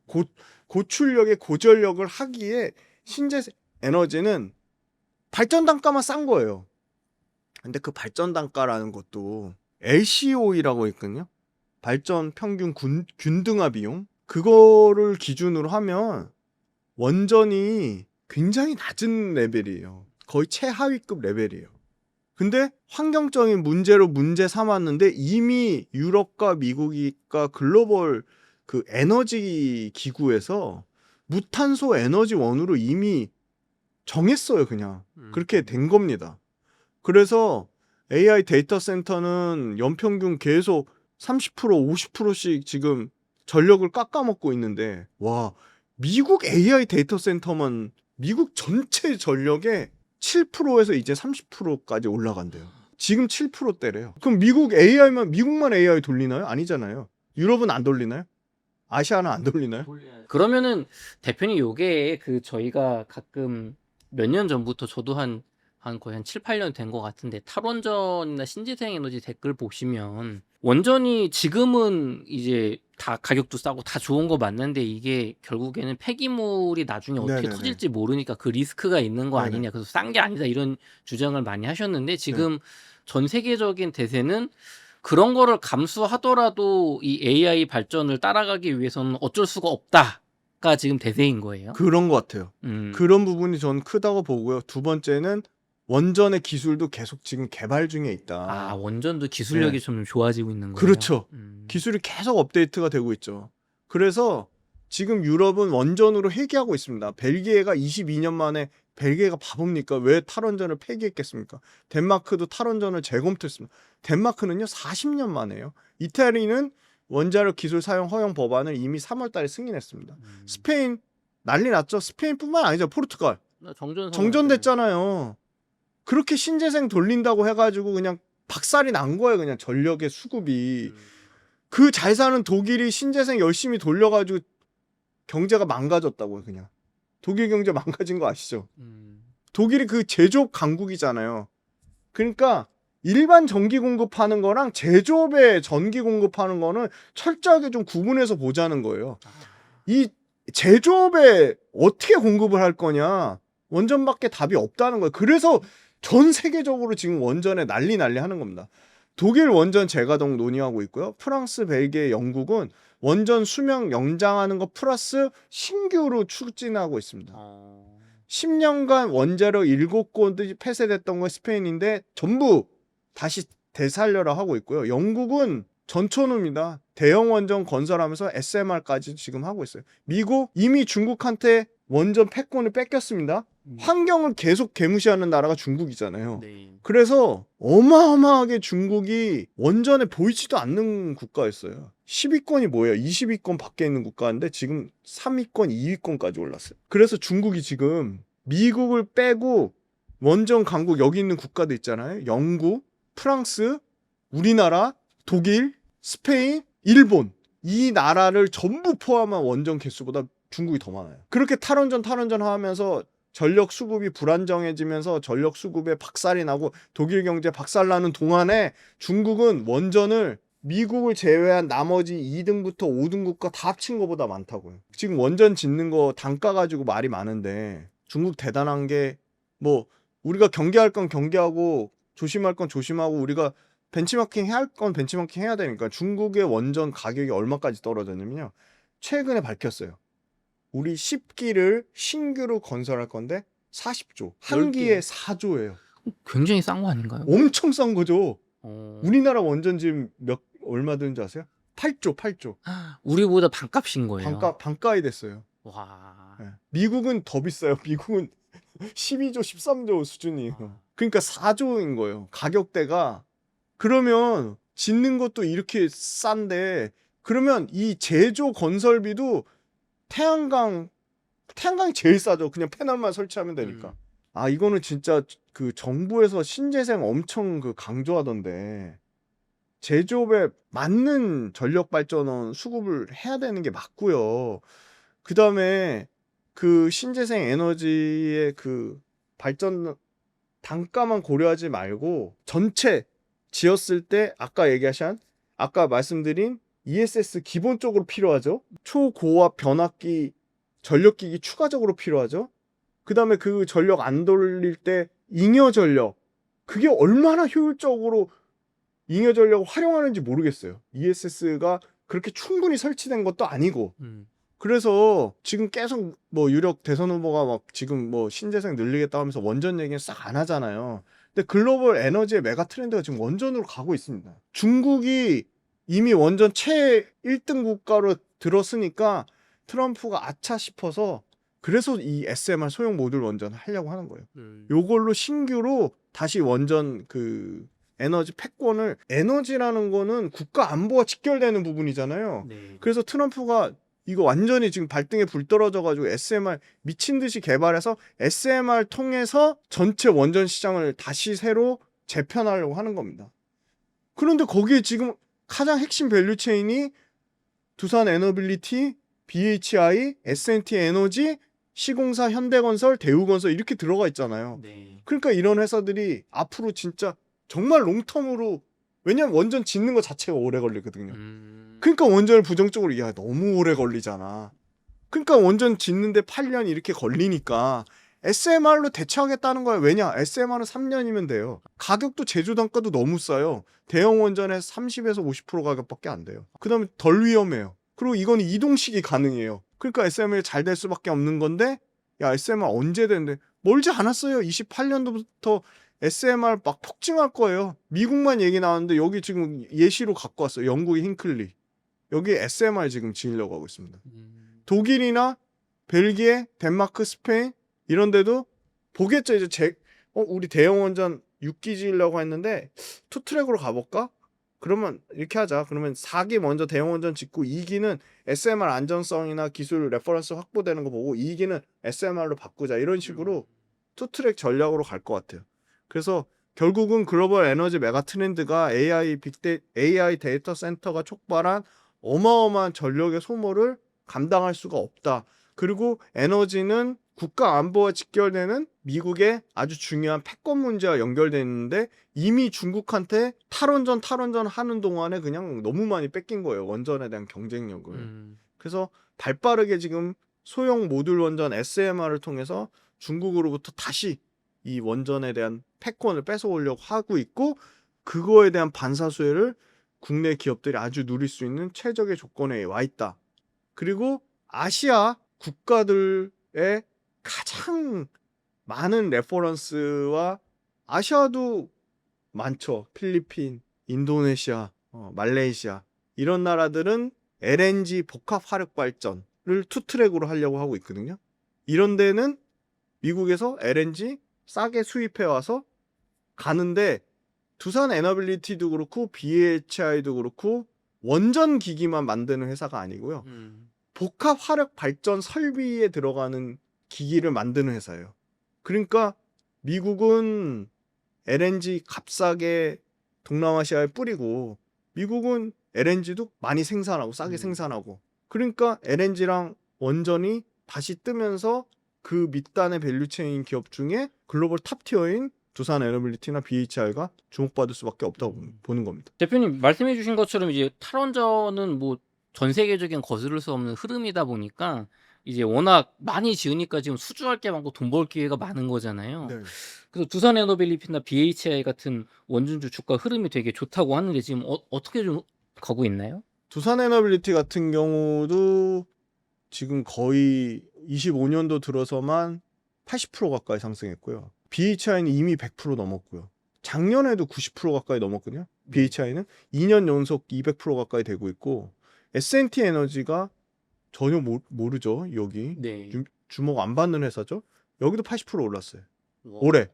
A: 고출력의 고전력을 하기에 신재생 에너지는 발전 단가만 싼 거예요. 근데 그 발전 단가라는 것도 LCOE라고 있거든요. 발전 평균 균등화 비용. 그거를 기준으로 하면 원전이 굉장히 낮은 레벨이에요. 거의 최하위급 레벨이에요. 근데 환경적인 문제로 문제 삼았는데 이미 유럽과 미국과 글로벌 그 에너지 기구에서 무탄소 에너지원으로 이미 정했어요, 그냥. 그렇게 된 겁니다. 그래서 AI 데이터 센터는 연평균 계속 30% 50%씩 지금 전력을 깎아먹고 있는데, 와, 미국 AI 데이터 센터만 미국 전체 전력의 7%에서 이제 30%까지 올라간대요. 지금 7%대래요. 그럼 미국만 AI 돌리나요? 아니잖아요. 유럽은 안 돌리나요? 아시아는 안 돌리나요?
B: 그러면은 대표님 요게 그 저희가 가끔 몇 년 전부터 저도 한 거의 한 7, 8년 된 것 같은데 탈원전이나 신재생 에너지 댓글 보시면 원전이 지금은 이제 다 가격도 싸고 다 좋은 거 맞는데 이게 결국에는 폐기물이 나중에 어떻게
A: 네네네.
B: 터질지 모르니까 그 리스크가 있는 거
A: 네네.
B: 아니냐. 그래서 싼 게 아니다 이런 주장을 많이 하셨는데 지금 전 세계적인 대세는 그런 거를 감수하더라도 이 AI 발전을 따라가기 위해서는 어쩔 수가 없다가 지금 대세인 거예요.
A: 그런 것 같아요.
B: 음.
A: 그런 부분이 저는 크다고 보고요. 두 번째는 원전의 기술도 계속 지금 개발 중에 있다.
B: 아, 원전도 기술력이 좀 좋아지고 있는 거예요.
A: 그렇죠. 기술이 계속 업데이트가 되고 있죠. 그래서 지금 유럽은 원전으로 회귀하고 있습니다. 벨기에가 22년 만에 벨기에가 바보입니까? 왜 탈원전을 폐기했겠습니까? 덴마크도 탈원전을 재검토했습니다. 덴마크는요 40년 만에요. 이태리는 원자력 기술 사용 허용 법안을 이미 3월 달에 승인했습니다. 스페인 난리 났죠. 스페인뿐만 아니죠. 포르투갈 정전됐잖아요. 그렇게 신재생 돌린다고 해가지고 그냥 박살이 난 거예요. 그냥 전력의 수급이. 그 잘 사는 독일이 신재생 열심히 돌려가지고 경제가 망가졌다고요. 그냥 독일 경제 망가진 거 아시죠? 독일이 그 제조업 강국이잖아요. 그러니까 일반 전기 공급하는 거랑 제조업에 전기 공급하는 거는 철저하게 좀 구분해서 보자는 거예요. 이 제조업에 어떻게 공급을 할 거냐, 원전밖에 답이 없다는 거예요. 그래서 전 세계적으로 지금 원전에 난리 하는 겁니다. 독일 원전 재가동 논의하고 있고요. 프랑스, 벨기에, 영국은 원전 수명 연장하는 거 플러스 신규로 추진하고 있습니다. 10년간 원자력 7곳이 폐쇄됐던 건 스페인인데 전부 다시 되살려라 하고 있고요. 영국은 전초노입니다. 대형 원전 건설하면서 SMR까지 지금 하고 있어요. 미국 이미 중국한테 원전 패권을 뺏겼습니다. 환경을 계속 개무시하는 나라가 중국이잖아요.
B: 네.
A: 그래서 어마어마하게 중국이 원전에 보이지도 않는 국가였어요. 10위권이 뭐예요? 20위권 밖에 있는 국가인데 지금 3위권, 2위권까지 올랐어요. 그래서 중국이 지금 미국을 빼고 원전 강국 여기 있는 국가도 있잖아요. 영국, 프랑스, 우리나라, 독일, 스페인, 일본 이 나라를 전부 포함한 원전 개수보다 중국이 더 많아요. 그렇게 탈원전 하면서 전력 수급이 불안정해지면서 전력 수급에 박살이 나고 독일 경제 박살나는 동안에 중국은 원전을 미국을 제외한 나머지 2등부터 5등 국가 다 합친 것보다 많다고요. 지금 원전 짓는 거 단가 가지고 말이 많은데 중국 대단한 게 뭐 우리가 경계할 건 경계하고 조심할 건 조심하고 우리가 벤치마킹 해야 할 건 벤치마킹 해야 되니까 중국의 원전 가격이 얼마까지 떨어졌냐면요. 최근에 밝혔어요. 우리 10기를 신규로 건설할 건데 40조. 한 기에 4조예요.
B: 굉장히 싼 거 아닌가요?
A: 엄청 싼 거죠.
B: 어.
A: 우리나라 원전 지금 얼마 드는지 아세요? 8조.
B: 우리보다 반값인 거예요.
A: 반가이 됐어요.
B: 와.
A: 네. 미국은 더 비싸요. 미국은 12조, 13조 수준이에요.
B: 아.
A: 그러니까 4조인 거예요. 가격대가. 그러면 짓는 것도 이렇게 싼데 그러면 이 제조 건설비도 태양광이 제일 싸죠. 그냥 패널만 설치하면 되니까. 아, 이거는 진짜 그 정부에서 신재생 엄청 그 강조하던데 제조업에 맞는 전력 발전원 수급을 해야 되는 게 맞고요. 그다음에 그 신재생 에너지의 그 발전 단가만 고려하지 말고 전체 지었을 때 아까 말씀드린 ESS 기본적으로 필요하죠. 초고압 변압기 전력기기 추가적으로 필요하죠. 그다음에 그 전력 안 돌릴 때 잉여 전력 그게 얼마나 효율적으로 잉여 전력을 활용하는지 모르겠어요. ESS가 그렇게 충분히 설치된 것도 아니고 그래서 지금 계속 뭐 유력 대선 후보가 막 지금 뭐 신재생 늘리겠다 하면서 원전 얘기는 싹 안 하잖아요. 근데 글로벌 에너지의 메가 트렌드가 지금 원전으로 가고 있습니다. 중국이 이미 원전 최 1등 국가로 들었으니까 트럼프가 아차 싶어서 그래서 이 SMR 소형 모듈 원전을 하려고 하는 거예요. 요걸로 신규로 다시 원전 그 에너지 패권을 에너지라는 거는 국가 안보와 직결되는 부분이잖아요.
B: 네.
A: 그래서 트럼프가 이거 완전히 지금 발등에 불 떨어져가지고 SMR 미친 듯이 개발해서 SMR 통해서 전체 원전 시장을 다시 새로 재편하려고 하는 겁니다. 그런데 거기에 지금 가장 핵심 밸류 체인이 두산 에너빌리티, BHI, S&T 에너지, 시공사, 현대건설, 대우건설 이렇게 들어가 있잖아요.
B: 네.
A: 그러니까 이런 회사들이 앞으로 진짜 정말 롱텀으로 왜냐면 원전 짓는 것 자체가 오래 걸리거든요. 그러니까 원전을 부정적으로 야 너무 오래 걸리잖아. 그러니까 원전 짓는데 8년 이렇게 걸리니까 SMR로 대체하겠다는 거야. 왜냐? SMR은 3년이면 돼요. 가격도 제조 단가도 너무 싸요. 대형 원전에 30에서 50% 가격밖에 안 돼요. 그다음에 덜 위험해요. 그리고 이건 이동식이 가능해요. 그러니까 SMR이 잘 될 수밖에 없는 건데 야 SMR 언제 되는데 멀지 않았어요. 28년도부터 SMR 막 폭증할 거예요. 미국만 얘기 나왔는데 여기 지금 예시로 갖고 왔어요. 영국의 힌클리. 여기 SMR 지금 지으려고 하고 있습니다. 독일이나 벨기에, 덴마크, 스페인 이런 데도 보겠죠. 이제 우리 대형 원전 6기 지으려고 했는데 투트랙으로 가볼까? 그러면 이렇게 하자. 그러면 4기 먼저 대형 원전 짓고 2기는 SMR 안전성이나 기술 레퍼런스 확보되는 거 보고 2기는 SMR로 바꾸자. 이런 식으로 투트랙 전략으로 갈 것 같아요. 그래서 결국은 글로벌 에너지 메가 트렌드가 AI 데이터 센터가 촉발한 어마어마한 전력의 소모를 감당할 수가 없다. 그리고 에너지는 국가 안보와 직결되는 미국의 아주 중요한 패권 문제와 연결되어 있는데 이미 중국한테 탈원전 하는 동안에 그냥 너무 많이 뺏긴 거예요. 원전에 대한 경쟁력을. 그래서 발빠르게 지금 소형 모듈 원전 SMR을 통해서 중국으로부터 다시 이 원전에 대한 패권을 뺏어오려고 하고 있고 그거에 대한 반사수혜를 국내 기업들이 아주 누릴 수 있는 최적의 조건에 와 있다. 그리고 아시아 국가들의 가장 많은 레퍼런스와 아시아도 많죠. 필리핀, 인도네시아, 말레이시아 이런 나라들은 LNG 복합 화력 발전을 투트랙으로 하려고 하고 있거든요. 이런 데는 미국에서 LNG 싸게 수입해 와서 가는데 두산 에너빌리티도 그렇고 BHI도 그렇고 원전 기기만 만드는 회사가 아니고요. 복합 화력 발전 설비에 들어가는 기기를 만드는 회사예요. 그러니까 미국은 LNG 값싸게 동남아시아에 뿌리고 미국은 LNG도 많이 생산하고 싸게 생산하고 그러니까 LNG랑 원전이 다시 뜨면서 그 밑단의 밸류체인 기업 중에 글로벌 탑티어인 두산 에너빌리티나 BHI가 주목받을 수밖에 없다고 보는 겁니다.
B: 대표님 말씀해 주신 것처럼 이제 탈원전은 뭐 전 세계적인 거스를 수 없는 흐름이다 보니까 이제 워낙 많이 지으니까 지금 수주할 게 많고 돈 벌 기회가 많은 거잖아요.
A: 네.
B: 그래서 두산 에너빌리티나 BHI 같은 원전주 주가 흐름이 되게 좋다고 하는데 지금 어떻게 좀 가고 있나요?
A: 두산 에너빌리티 같은 경우도 지금 거의 25년도 들어서만 80% 가까이 상승했고요. BHI는 이미 100% 넘었고요. 작년에도 90% 가까이 넘었거든요. BHI는 2년 연속 200% 가까이 되고 있고 S&T 에너지가 전혀 모르죠. 여기
B: 네.
A: 주목 안 받는 회사죠. 여기도 80% 올랐어요. 올해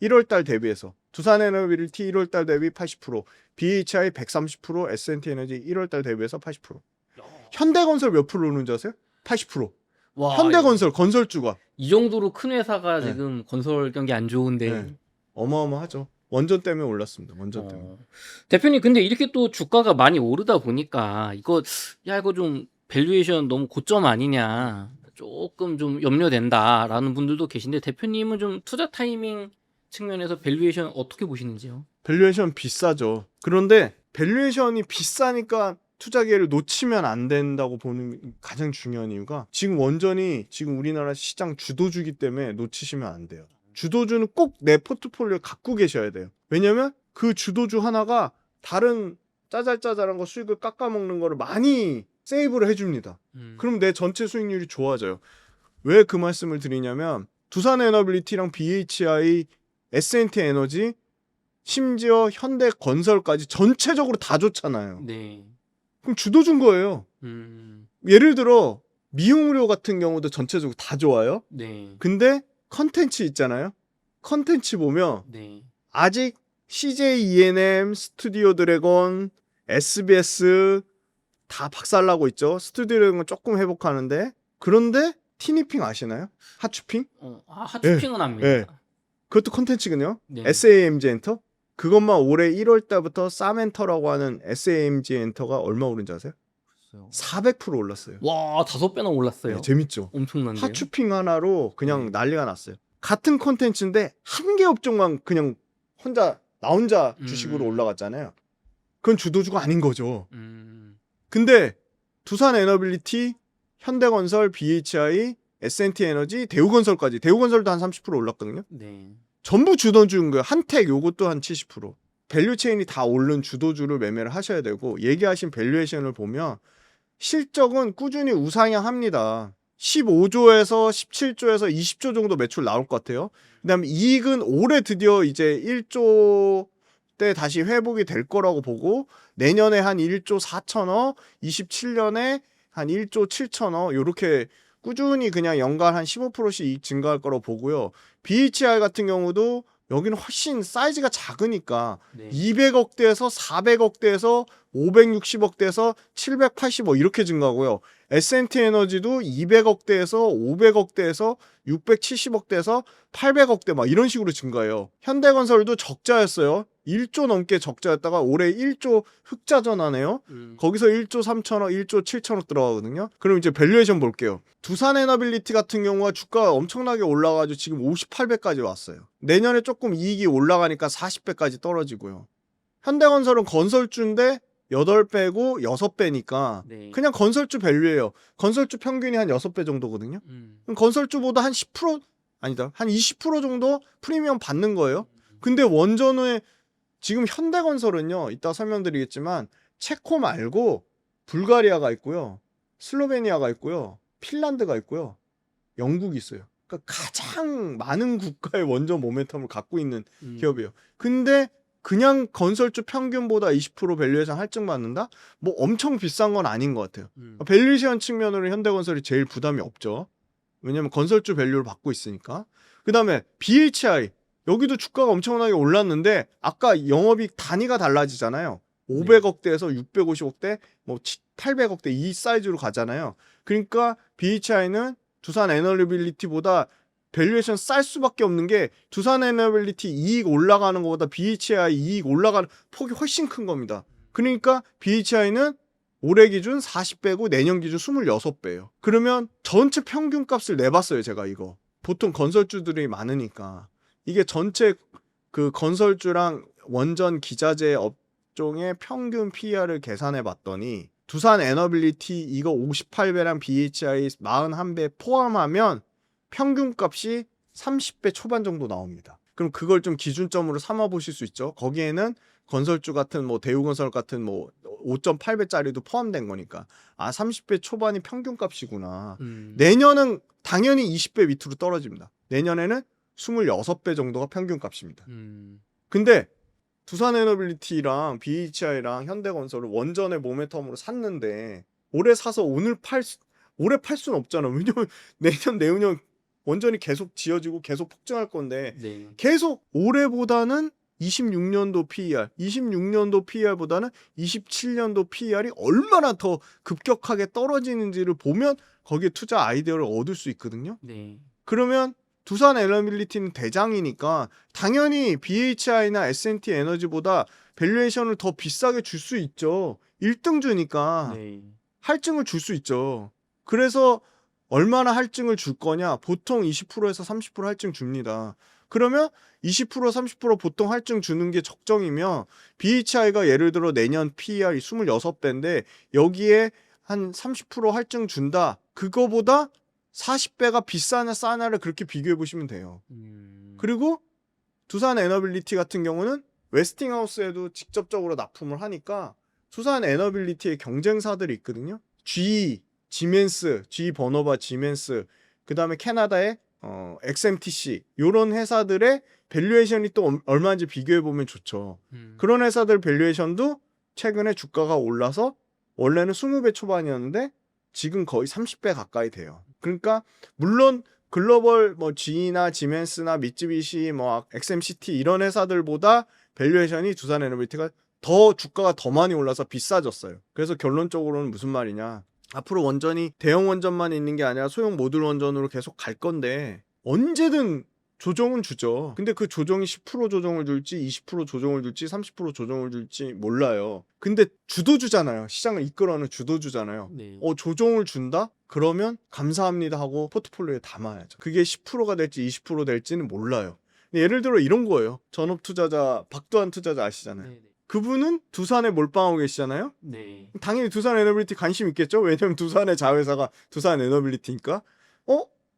A: 1월 달 대비해서 두산에너빌리티 1월 달 대비 80%, BHI 130%, S&T에너지 1월 달 대비해서 80%. 현대건설 몇 프로 오르는지 아세요? 80%.
B: 와,
A: 현대건설 건설주가
B: 이 정도로 큰 회사가
A: 네.
B: 지금 건설 경기 안 좋은데.
A: 네. 어마어마하죠. 원전 때문에 올랐습니다. 원전 때문에.
B: 대표님, 근데 이렇게 또 주가가 많이 오르다 보니까 이거 좀 밸류에이션 너무 고점 아니냐, 조금 좀 염려된다라는 분들도 계신데, 대표님은 좀 투자 타이밍 측면에서 밸류에이션 어떻게 보시는지요?
A: 밸류에이션 비싸죠. 그런데 밸류에이션이 비싸니까 투자 기회를 놓치면 안 된다고 보는 가장 중요한 이유가, 지금 원전이 지금 우리나라 시장 주도주기 때문에 놓치시면 안 돼요. 주도주는 꼭 내 포트폴리오에 갖고 계셔야 돼요. 왜냐면 그 주도주 하나가 다른 짜잘짜잘한 거 수익을 깎아먹는 거를 많이 세이브를 해줍니다. 그럼 내 전체 수익률이 좋아져요. 왜 그 말씀을 드리냐면, 두산에너빌리티랑 BHI, S&T에너지, 심지어 현대건설까지 전체적으로 다 좋잖아요.
B: 네.
A: 그럼 주도주인 거예요. 예를 들어 미용의료 같은 경우도 전체적으로 다 좋아요.
B: 네.
A: 근데 컨텐츠 있잖아요. 컨텐츠 보면
B: 네.
A: 아직 CJ ENM, 스튜디오 드래곤, SBS 다 박살나고 있죠. 스튜디오 드래곤 조금 회복하는데, 그런데 티니핑 아시나요? 하추핑?
B: 하추핑은 압니다.
A: 예. 그것도 컨텐츠거든요.
B: 네.
A: SAMG 엔터? 그것만 올해 1월 달부터 쌈엔터라고 하는 SAMG 엔터가 얼마 오른지 아세요? 400% 올랐어요.
B: 와, 5배나 올랐어요.
A: 네, 재밌죠.
B: 엄청난데요.
A: 하추핑 하나로 그냥
B: 네.
A: 난리가 났어요. 같은 컨텐츠인데 한 개 업종만 그냥 나 혼자 주식으로 올라갔잖아요. 그건 주도주가 아닌 거죠. 근데 두산에너빌리티, 현대건설, BHI, S&T에너지, 대우건설까지, 대우건설도 한 30% 올랐거든요.
B: 네.
A: 전부 주도주인 거예요. 한택 요것도 한 70%. 밸류체인이 다 오른 주도주를 매매를 하셔야 되고, 얘기하신 밸류에이션을 보면 실적은 꾸준히 우상향합니다. 15조에서 17조에서 20조 정도 매출 나올 것 같아요. 그다음에 이익은 올해 드디어 이제 1조 때 다시 회복이 될 거라고 보고, 내년에 한 1조 4천억, 27년에 한 1조 7천억, 요렇게 꾸준히 그냥 연간 한 15%씩 이익 증가할 거라고 보고요. BHI 같은 경우도 여기는 훨씬 사이즈가 작으니까
B: 네.
A: 200억대에서 400억대에서 560억대에서 780억 이렇게 증가하고요. S&T에너지도 200억대에서 500억대에서 670억대에서 800억대 막 이런 식으로 증가해요. 현대건설도 적자였어요. 1조 넘게 적자였다가 올해 1조 흑자 전환해요. 거기서 1조 3천억, 1조 7천억 들어가거든요. 그럼 이제 밸류에이션 볼게요. 두산에너빌리티 같은 경우가 주가가 엄청나게 올라가지고 지금 58배까지 왔어요. 내년에 조금 이익이 올라가니까 40배까지 떨어지고요. 현대건설은 건설주인데 8배고 6배니까
B: 네.
A: 그냥 건설주 밸류예요. 건설주 평균이 한 6배 정도거든요. 그럼 건설주보다 한 10%, 아니다, 한 20% 정도 프리미엄 받는 거예요. 근데 원전의 지금 현대건설은요, 이따 설명드리겠지만 체코 말고 불가리아가 있고요, 슬로베니아가 있고요, 핀란드가 있고요, 영국이 있어요. 그러니까 가장 많은 국가의 원전 모멘텀을 갖고 있는 기업이에요. 근데 그냥 건설주 평균보다 20% 밸류에이션 할증 받는다? 뭐 엄청 비싼 건 아닌 것 같아요. 밸류에이션 측면으로 현대건설이 제일 부담이 없죠. 왜냐면 건설주 밸류를 받고 있으니까. 그 다음에 BHI, 여기도 주가가 엄청나게 올랐는데 아까 영업이익 단위가 달라지잖아요. 500억대에서 650억대, 뭐 800억대 이 사이즈로 가잖아요. 그러니까 BHI는 두산에너빌리티보다 밸류에이션 쌀 수밖에 없는 게, 두산에너빌리티 이익 올라가는 것보다 BHI 이익 올라가는 폭이 훨씬 큰 겁니다. 그러니까 BHI는 올해 기준 40배고 내년 기준 26배예요. 그러면 전체 평균 값을 내봤어요, 제가 이거. 보통 건설주들이 많으니까. 이게 전체 그 건설주랑 원전 기자재 업종의 평균 PER을 계산해 봤더니 두산에너빌리티 이거 58배랑 BHI 41배 포함하면 평균 값이 30배 초반 정도 나옵니다. 그럼 그걸 좀 기준점으로 삼아 보실 수 있죠. 거기에는 건설주 같은 뭐 대우건설 같은 뭐 5.8배짜리도 포함된 거니까 30배 초반이 평균 값이구나. 내년은 당연히 20배 밑으로 떨어집니다. 내년에는 26배 정도가 평균 값입니다. 근데 두산에너빌리티랑 BHI랑 현대건설을 원전의 모멘텀으로 샀는데 올해 사서 올해 팔 수는 없잖아. 왜냐면 내년 내후년 원전이 계속 지어지고 계속 폭증할 건데
B: 네.
A: 계속 올해보다는 26년도 PER, 26년도 PER보다는 27년도 PER이 얼마나 더 급격하게 떨어지는지를 보면 거기에 투자 아이디어를 얻을 수 있거든요.
B: 네.
A: 그러면 두산 에너빌리티는 대장이니까 당연히 BHI나 S&T 에너지보다 밸류에이션을 더 비싸게 줄 수 있죠. 1등주니까
B: 네.
A: 할증을 줄 수 있죠. 그래서 얼마나 할증을 줄 거냐? 보통 20%에서 30% 할증 줍니다. 그러면 20% 30% 보통 할증 주는 게 적정이면 BHI가 예를 들어 내년 PER이 26배인데 여기에 한 30% 할증 준다. 그거보다 40배가 비싸나 싸나를 그렇게 비교해 보시면 돼요. 그리고 두산 에너빌리티 같은 경우는 웨스팅하우스에도 직접적으로 납품을 하니까 두산 에너빌리티의 경쟁사들이 있거든요. GE, 지멘스, GE 버너바 지멘스, 그 다음에 캐나다의 XMTC 이런 회사들의 밸류에이션이 또 얼마인지 비교해 보면 좋죠. 그런 회사들 밸류에이션도 최근에 주가가 올라서 원래는 20배 초반이었는데 지금 거의 30배 가까이 돼요. 그러니까 물론 글로벌 뭐 GE나 지멘스나 미쯔비시 뭐 XMCT 이런 회사들보다 밸류에이션이 두산 에너빌리티가 더 주가가 더 많이 올라서 비싸졌어요. 그래서 결론적으로는 무슨 말이냐? 앞으로 원전이 대형 원전만 있는 게 아니라 소형 모듈 원전으로 계속 갈 건데 언제든 조정은 주죠. 근데 그 조정이 10% 조정을 줄지 20% 조정을 줄지 30% 조정을 줄지 몰라요. 근데 주도주잖아요. 시장을 이끌어가는 주도주잖아요.
B: 네.
A: 조정을 준다? 그러면 감사합니다 하고 포트폴리오에 담아야죠. 그게 10%가 될지 20% 될지는 몰라요. 예를 들어 이런 거예요. 전업 투자자 박도환 투자자 아시잖아요.
B: 네.
A: 그분은 두산에 몰빵하고 계시잖아요.
B: 네.
A: 당연히 두산 에너빌리티 관심 있겠죠. 왜냐면 두산의 자회사가 두산 에너빌리티니까.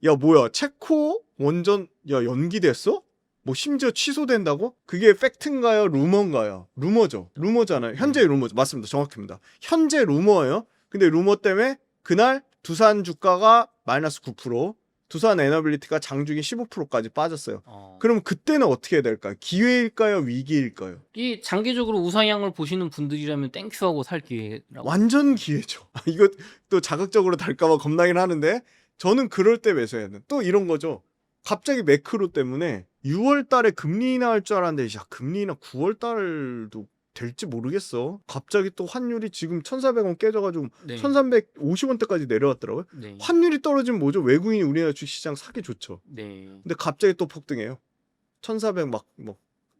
A: 야 뭐야 체코 원전 연기됐어? 뭐 심지어 취소된다고? 그게 팩트인가요? 루머인가요? 루머죠. 루머잖아요. 현재 루머죠. 맞습니다. 정확합니다. 현재 루머예요. 근데 루머 때문에 그날 두산 주가가 마이너스 9%, 두산 에너빌리티가 장중에 15%까지 빠졌어요. 그럼 그때는 어떻게 해야 될까요? 기회일까요? 위기일까요?
B: 이 장기적으로 우상향을 보시는 분들이라면 땡큐하고 살 기회라고.
A: 완전 기회죠. 이거 또 자극적으로 달까봐 겁나긴 하는데 저는 그럴 때 매수해야 돼. 또 이런 거죠. 갑자기 매크로 때문에 6월 달에 금리 인하할 줄 알았는데 야 금리 인하 9월 달도 될지 모르겠어. 갑자기 또 환율이 지금 1,400원 깨져가지고
B: 네.
A: 1,350원대까지 내려왔더라고요.
B: 네.
A: 환율이 떨어지면 뭐죠? 외국인이 우리나라 주식시장 사기 좋죠.
B: 네.
A: 근데 갑자기 또 폭등해요. 1,400 막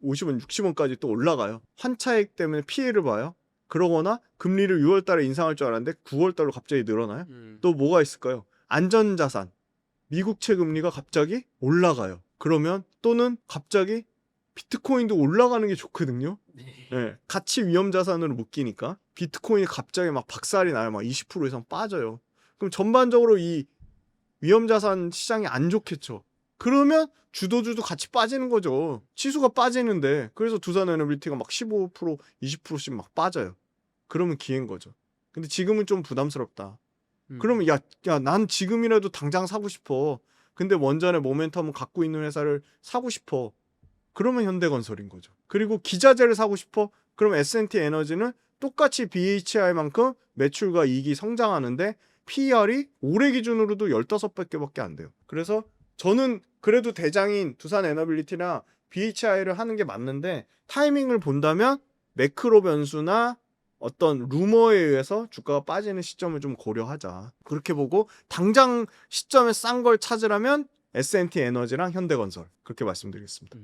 A: 50원, 60원까지 또 올라가요. 환차익 때문에 피해를 봐요. 그러거나 금리를 6월 달에 인상할 줄 알았는데 9월 달로 갑자기 늘어나요. 또 뭐가 있을까요? 안전자산. 미국채 금리가 갑자기 올라가요. 그러면 또는 갑자기 비트코인도 올라가는 게 좋거든요.
B: 네.
A: 네, 가치 위험 자산으로 묶이니까 비트코인이 갑자기 막 박살이 나요. 막 20% 이상 빠져요. 그럼 전반적으로 이 위험 자산 시장이 안 좋겠죠. 그러면 주도주도 같이 빠지는 거죠. 지수가 빠지는데 그래서 두산 에너빌리티가 막 15%, 20%씩 막 빠져요. 그러면 기회인 거죠. 근데 지금은 좀 부담스럽다. 그러면 야, 난 지금이라도 당장 사고 싶어. 근데 원전의 모멘텀을 갖고 있는 회사를 사고 싶어. 그러면 현대건설인 거죠. 그리고 기자재를 사고 싶어. 그럼 S&T 에너지는 똑같이 BHI만큼 매출과 이익이 성장하는데 PER이 올해 기준으로도 15배밖에 안 돼요. 그래서 저는 그래도 대장인 두산 에너빌리티나 BHI를 하는 게 맞는데 타이밍을 본다면 매크로 변수나 어떤 루머에 의해서 주가가 빠지는 시점을 좀 고려하자. 그렇게 보고 당장 시점에 싼 걸 찾으라면 S&T 에너지랑 현대건설 그렇게 말씀드리겠습니다.